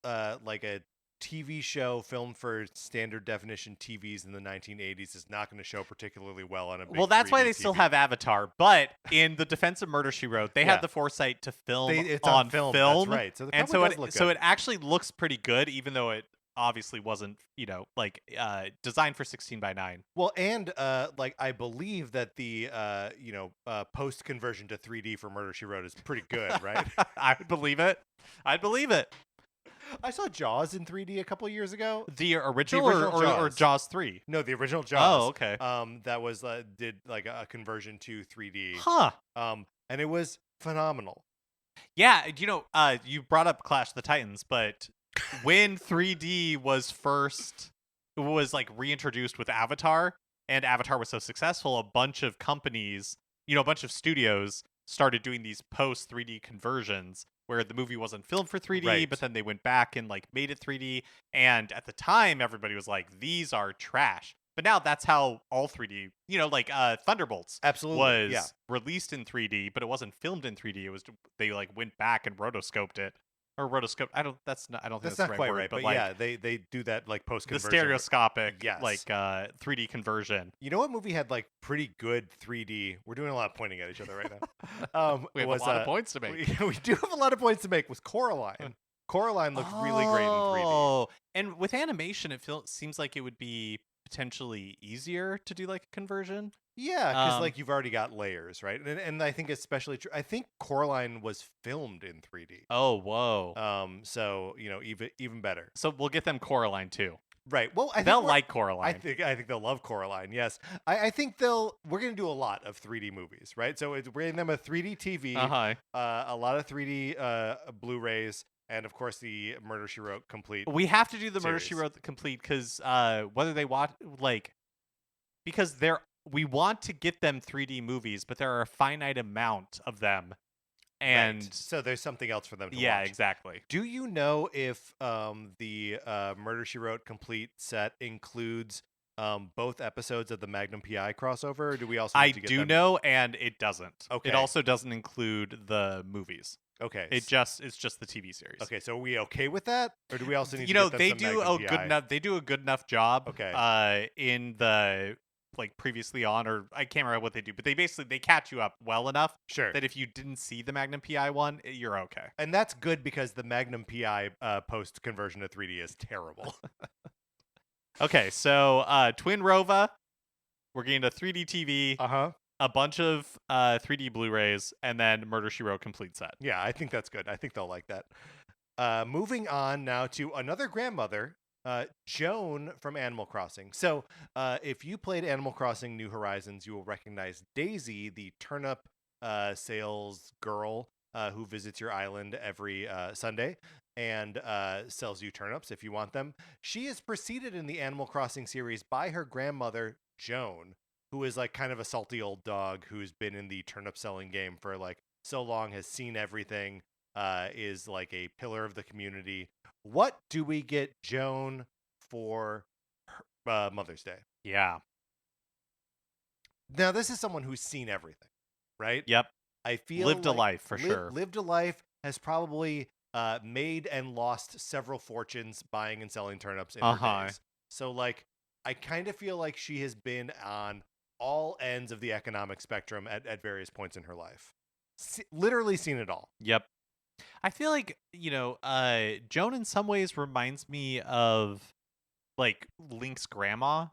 like a TV show filmed for standard definition TVs in the 1980s is not going to show particularly well on a big Well, that's why 3D they still TV. have Avatar, but in the defense of Murder She Wrote, they Yeah. had the foresight to film It's on film. That's right. So the and cover so does look so good. it actually looks pretty good, even though it obviously wasn't like designed for 16:9. Well, and like I believe that the post conversion to 3D for Murder She Wrote is pretty good, right? I would believe it. I'd believe it. I saw Jaws in 3D a couple years ago. The original, original or Jaws. Jaws 3. No, the original Jaws. Oh, okay. That was did like a conversion to 3D. Huh. And it was phenomenal. Yeah, you brought up Clash of the Titans, but when 3D was like reintroduced with Avatar, and Avatar was so successful, a bunch of companies, a bunch of studios started doing these post 3D conversions where the movie wasn't filmed for 3D, Right. but then they went back and like made it 3D. And at the time, everybody was like, "These are trash." But now that's how all 3D, like Thunderbolts Absolutely. was Yeah. released in 3D, but it wasn't filmed in 3D. It was they like went back and rotoscoped it. Or rotoscope. I don't think That's that's not the right quite word, right, but like yeah, they do that like post the conversion. stereoscopic Yes. like 3D conversion. You know what movie had like pretty good 3D? We're doing a lot of pointing at each other right now. We have was, a lot of points to make. we do have a lot of points to make. Was Coraline? Coraline looked really great in 3D. Oh, and with animation, it seems like it would be potentially easier to do like a conversion. Yeah, because Um, like you've already got layers, right? And I think especially true. I think Coraline was filmed in 3D. Oh, whoa. So even better. So we'll get them Coraline too. Right. Well, I think They'll we're- like Coraline. I think they'll love Coraline. Yes, I think we're gonna do a lot of 3D movies, right? So we're getting them a 3D TV, a lot of 3D Blu-rays, and of course the Murder She Wrote complete. We have to do the Murder She series. Wrote complete because whether they watch because we want to get them 3D movies, but there are a finite amount of them, and Right. So there's something else for them to yeah, watch. exactly. Do you know if the Murder She Wrote complete set includes both episodes of the Magnum PI crossover, or do we also need I to get do them? know, and it doesn't. Okay. It also doesn't include the movies. Okay. It's just the TV series. Okay, so are we okay with that? Or do we also need You to know, get them they some do Magnum a good PI? enough. They do a good enough job. Okay. In the like previously on, or I can't remember what they do, but they catch you up well enough Sure. that if you didn't see the Magnum PI one, you're okay. And that's good because the Magnum PI post conversion to 3D is terrible. Okay, so Twin Rova, we're getting a 3D TV, Uh-huh. a bunch of 3D Blu-rays, and then Murder She Wrote complete set. Yeah, I think that's good. I think they'll like that. Moving on now to another grandmother, Joan from Animal Crossing. So if you played Animal Crossing New Horizons, you will recognize Daisy, the turnip sales girl who visits your island every Sunday and sells you turnips if you want them. She is preceded in the Animal Crossing series by her grandmother, Joan, who is like kind of a salty old dog who's been in the turnip selling game for like so long, has seen everything, is like a pillar of the community. What do we get Joan for Mother's Day? Yeah. Now, this is someone who's seen everything, right? Yep. I feel Lived a like life for sure. Lived a life, has probably made and lost several fortunes buying and selling turnips in her days. So, like, I kind of feel like she has been on all ends of the economic spectrum at various points in her life. Literally seen it all. Yep. I feel like, Joan in some ways reminds me of like Link's grandma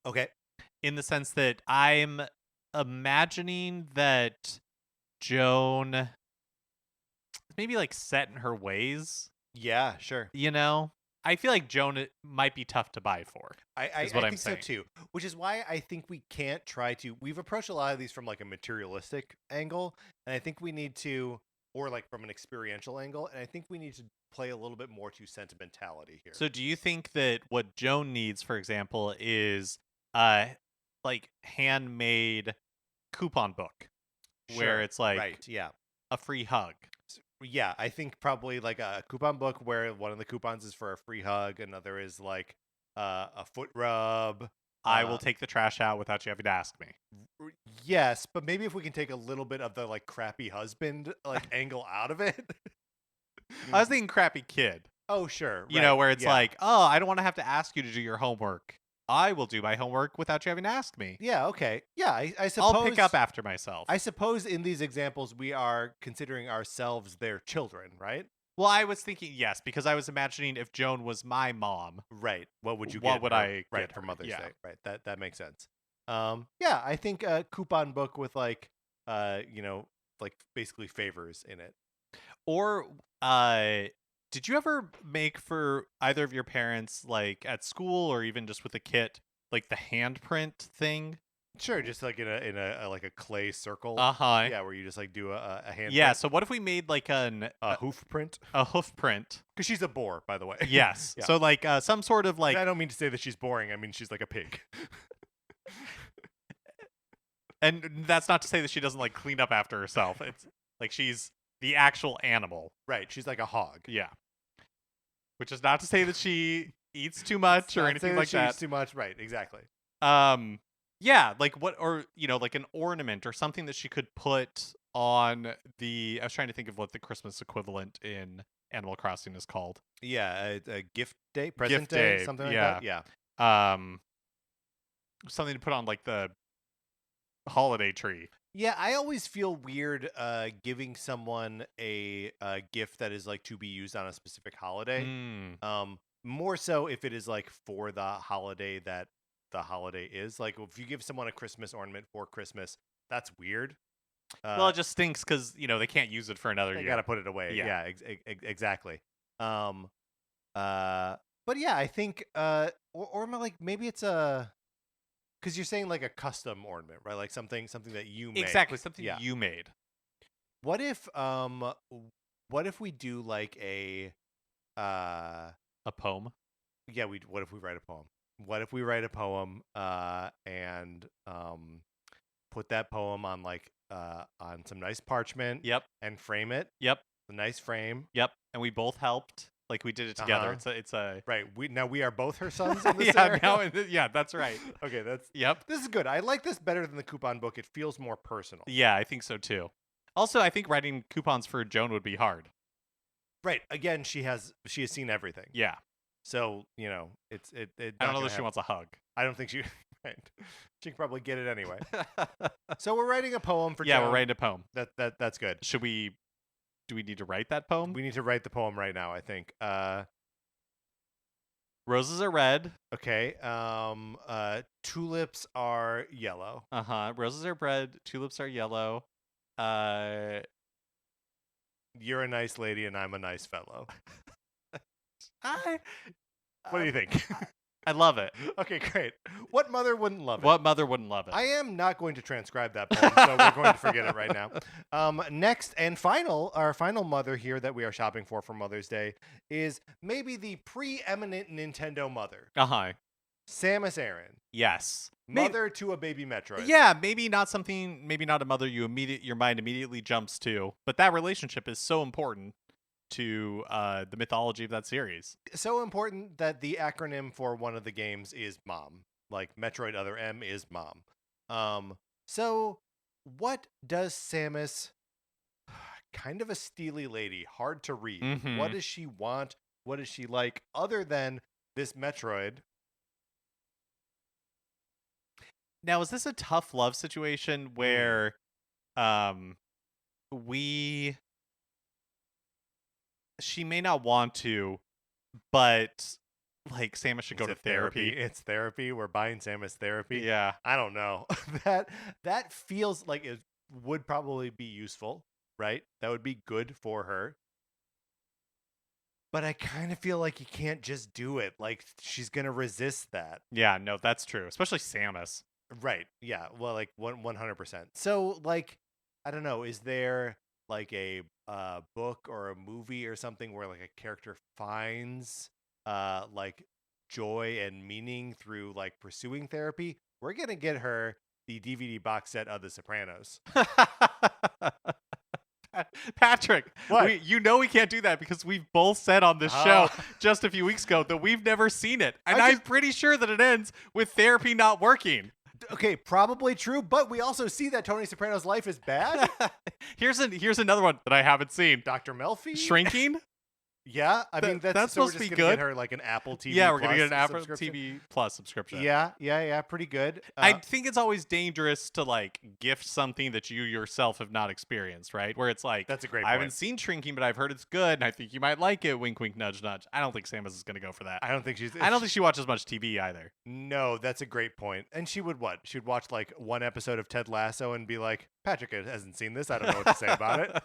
Okay. in the sense that I'm imagining that Joan is maybe like set in her ways, Yeah, sure. you know? I feel like Joan might be tough to buy for, is I what I'm think so saying. too. Which is why I think we can't try to. We've approached a lot of these from like a materialistic angle, and I think we need to, or like from an experiential angle, and I think we need to play a little bit more to sentimentality here. So do you think that what Joan needs, for example, is uh like handmade coupon book where Sure. it's like Right. Yeah. a free hug? Yeah, I think probably like a coupon book where one of the coupons is for a free hug, another is like a foot rub. I will take the trash out without you having to ask me. Yes, but maybe if we can take a little bit of the like crappy husband like angle out of it. I was thinking crappy kid. Oh, sure. You know, right, where it's yeah. like, oh, I don't want to have to ask you to do your homework. I will do my homework without you having to ask me. Yeah, okay. Yeah, I suppose I'll pick up after myself. I suppose in these examples we are considering ourselves their children, right? Well, I was thinking yes, because I was imagining if Joan was my mom. Right. What would you What get would her, I right get for her? Mother's Yeah. Day? Right. That makes sense. Yeah, I think a coupon book with like like basically favors in it. Or did you ever make for either of your parents, like at school or even just with a kit, like the handprint thing? Sure, just like in a like a clay circle. Uh-huh. Yeah, where you just like do a hand. Yeah, print, so what if we made like a hoof print? a hoof print? Because she's a boar, by the way. Yes. Yeah. So like some sort of like I don't mean to say that she's boring. I mean she's like a pig. and that's not to say that she doesn't like clean up after herself. It's like she's the actual animal. Right. She's like a hog. Yeah. Which is not to say that she eats too much or Not anything saying like she that. eats too much. Right. Exactly. Yeah, like what, or like an ornament or something that she could put on I was trying to think of what the Christmas equivalent in Animal Crossing is called. Yeah, a gift day, present Gift day, day, something like yeah. that. Yeah. Something to put on like the holiday tree. Yeah, I always feel weird giving someone a gift that is like to be used on a specific holiday. More so if it is like for the holiday that the holiday is. Like if you give someone a Christmas ornament for Christmas, that's weird. Well, it just stinks because they can't use it for another They year. got to put it away. Yeah. Yeah, exactly. But yeah, I think or like maybe it's a because you're saying like a custom ornament, right? Like something that you make. Exactly, something Yeah. you made. What if we do like a poem? Yeah, what if we write a poem? What if we write a poem and put that poem on like on some nice parchment? Yep. And frame it. Yep. A nice frame. Yep. And we both helped. Like we did it together. It's a right. We are both her sons in this yeah, scenario? yeah, that's right. Okay, Yep. This is good. I like this better than the coupon book. It feels more personal. Yeah, I think so too. Also, I think writing coupons for Joan would be hard. Right. Again, she has seen everything. Yeah. So, it's I don't know that she wants a hug. I don't think she right. She can probably get it anyway. So we're writing a poem for Yeah, Joan. we're writing a poem. That's good. Do we need to write that poem? We need to write the poem right now, I think. Roses are red. Okay. Tulips are yellow. Roses are red. Tulips are yellow. You're a nice lady and I'm a nice fellow. What do you think? I love it. Okay, great. What mother wouldn't love it? What mother wouldn't love it? I am not going to transcribe that poem, so we're going to forget it right now. Next and our final mother here that we are shopping for Mother's Day is maybe the preeminent Nintendo mother. Samus Aran. Yes. Mother to a baby Metroid. Yeah, maybe not a mother your mind immediately jumps to, but that relationship is so important to the mythology of that series. So important that the acronym for one of the games is MOM. Like Metroid Other M is MOM. So what does Samus, kind of a steely lady, hard to read. What does she want? What does she like other than this Metroid? Now, is this a tough love situation where we she may not want to, but like Samus should go Is to it therapy. It's therapy. We're buying Samus therapy. Yeah. I don't know. that feels like it would probably be useful, right? That would be good for her. But I kind of feel like you can't just do it. Like she's gonna resist that. Yeah, no, that's true. Especially Samus. Right. Yeah. Well, like 100%. So, like, I don't know. Is there like a book or a movie or something where like a character finds like joy and meaning through like pursuing therapy? We're gonna get her the DVD box set of The Sopranos. Patrick, What? we can't do that because we've both said on this show Oh. just a few weeks ago that we've never seen it. And I I'm just- pretty sure that it ends with therapy not working. Okay, probably true, but we also see that Tony Soprano's life is bad. Here's another one that I haven't seen. Dr. Melfi? Shrinking? Yeah, I mean that's so we're supposed to just be gonna good. get her like an Apple TV. Yeah, we're gonna get an Plus Apple subscription. TV Plus subscription. Yeah, pretty good. I think it's always dangerous to like gift something that you yourself have not experienced, right? Where it's like, That's a great I haven't point. seen Shrinking, but I've heard it's good, and I think you might like it. Wink, wink, nudge, nudge. I don't think Samus is gonna go for that. I don't think she's. I don't think she watches much TV either. No, that's a great point. And she would what? She'd watch like one episode of Ted Lasso and be like, Patrick hasn't seen this. I don't know what to say about it.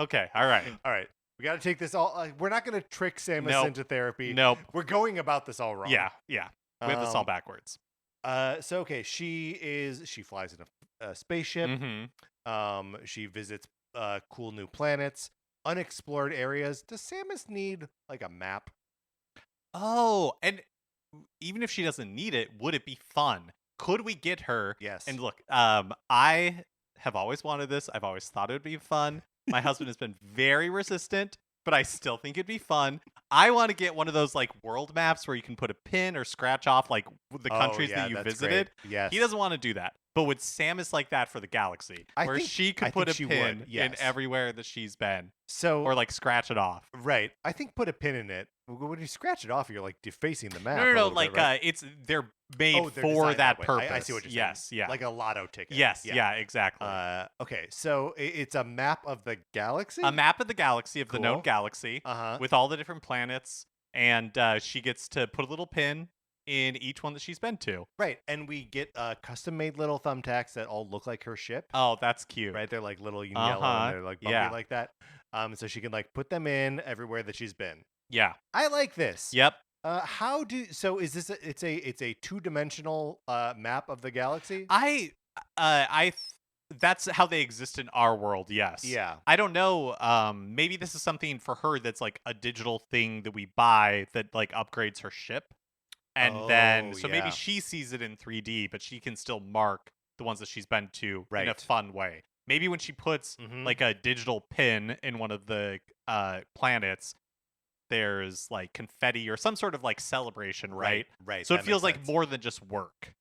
Okay, all right. All right, we got to take this all. We're not going to trick Samus Nope. into therapy. Nope. We're going about this all wrong. Yeah. We have this all Um, backwards. So okay, she flies in a spaceship. Mm-hmm. She visits cool new planets, unexplored areas. Does Samus need like a map? Oh, and even if she doesn't need it, would it be fun? Could we get her? Yes. And look, I have always wanted this. I've always thought it would be fun. My husband has been very resistant, but I still think it'd be fun. I want to get one of those like world maps where you can put a pin or scratch off like the countries that you that's visited. great. Yes. He doesn't want to do that. But with Samus like that for the galaxy, I where think- she I could put think a she would, pin in yes. everywhere that she's been, So or like scratch it off. right, I think put a pin in it. When you scratch it off, you're like defacing the map. No, a little like bit, right? it's they're made Oh, they're for designed that way. purpose. I see what you're saying. Yes, yeah. Like a lotto ticket. yes, yeah, exactly. Okay, so it's a map of the galaxy. A map of the galaxy, of the known Cool. galaxy, with all the different planets, and she gets to put a little pin in each one that she's been to. Right, and we get custom-made little thumbtacks that all look like her ship. Oh, that's cute. Right, they're like little and Uh-huh, yellow, and they're like bumpy yeah. like that. So she can like put them in everywhere that she's been. Yeah. I like this. Yep. Is this it's a two-dimensional map of the galaxy? That's how they exist in our world. Yes. Yeah. I don't know. Maybe this is something for her that's like a digital thing that we buy that like upgrades her ship, and then Oh, so maybe yeah. she sees it in 3D, but she can still mark the ones that she's been to in a Right. fun way. Maybe when she puts Mhm. like a digital pin in one of the planets, there's like confetti or some sort of like celebration, right? Right. So that it feels makes like sense. more than just work.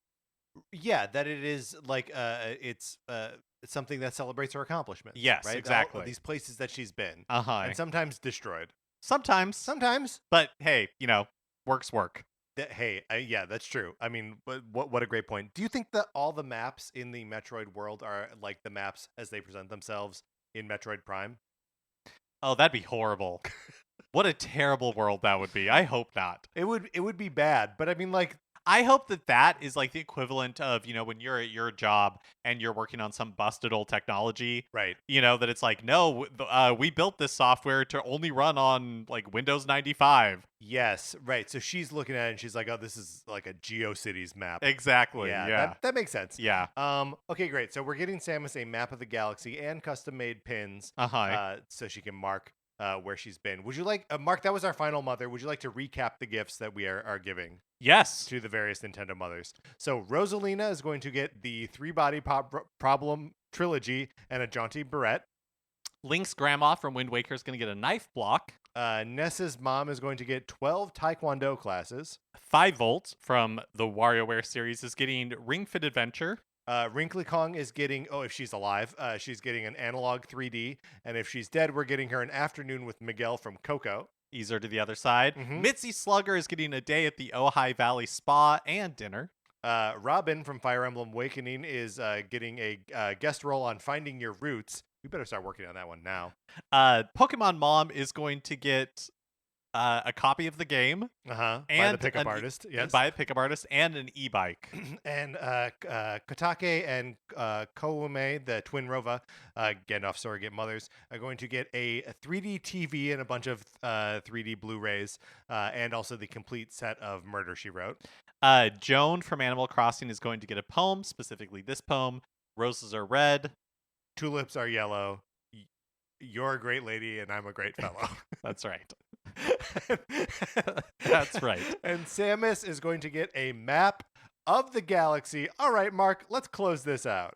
Yeah, that it is like it's something that celebrates her accomplishments. Yes, right? All exactly. of these places that she's been, Uh-huh. and sometimes destroyed. Sometimes. Sometimes. But hey, work's work. Hey, yeah, that's true. I mean, what a great point. Do you think that all the maps in the Metroid world are like the maps as they present themselves in Metroid Prime? Oh, that'd be horrible. What a terrible world that would be. I hope not. It would be bad, but I mean, like, I hope that is like the equivalent of, when you're at your job and you're working on some busted old technology, right. that it's like, no, we built this software to only run on like Windows 95. Yes, right. So she's looking at it and she's like, "Oh, this is like a GeoCities map." Exactly. Yeah. That makes sense. Yeah. Okay, great. So we're getting Samus a map of the galaxy and custom-made pins, so she can mark where she's been. Would you like, Mark? That was our final mother. Would you like to recap the gifts that we are giving Yes. to the various Nintendo mothers? So Rosalina is going to get the 3-body problem trilogy and a jaunty barrette. Link's grandma from Wind Waker is going to get a knife block. Ness's mom is going to get 12 Taekwondo classes. 5-Volt from the WarioWare series is getting Ring Fit Adventure. Wrinkly Kong is getting, if she's alive, she's getting an analog 3D. And if she's dead, we're getting her an afternoon with Miguel from Coco. Easier to the other side. Mhm. Mitzi Slugger is getting a day at the Ojai Valley Spa and dinner. Robin from Fire Emblem Awakening is getting a guest role on Finding Your Roots. We better start working on that one now. Pokemon Mom is going to get a copy of the game. By And the pickup artist. Yes. By a pickup artist and an e-bike. And Kotake and Koume, the twin Rova, Gandalf's surrogate mothers, are going to get a 3D TV and a bunch of 3D Blu-rays, and also the complete set of Murder, She Wrote. Joan from Animal Crossing is going to get a poem, specifically this poem. Roses are red. Tulips are yellow. You're a great lady and I'm a great fellow. That's right. That's right. And Samus is going to get a map of the galaxy. All right, Mark, let's close this out.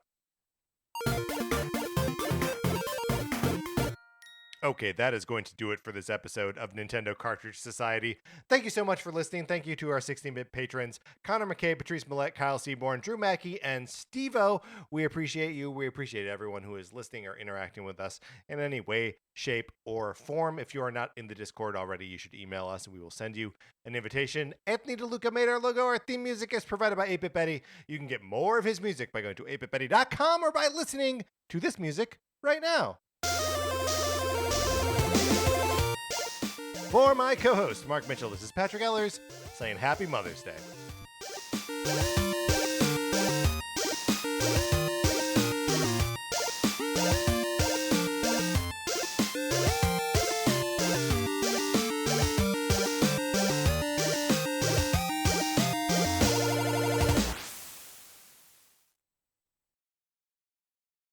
Okay, that is going to do it for this episode of Nintendo Cartridge Society. Thank you so much for listening. Thank you to our 16-bit patrons, Connor McKay, Patrice Millette, Kyle Seaborn, Drew Mackey, and Steve-O. We appreciate you. We appreciate everyone who is listening or interacting with us in any way, shape, or form. If you are not in the Discord already, you should email us and we will send you an invitation. Anthony DeLuca made our logo. Our theme music is provided by 8-Bit Betty. You can get more of his music by going to 8bitbetty.com or by listening to this music right now. For my co-host, Mark Mitchell, this is Patrick Ellers saying Happy Mother's Day.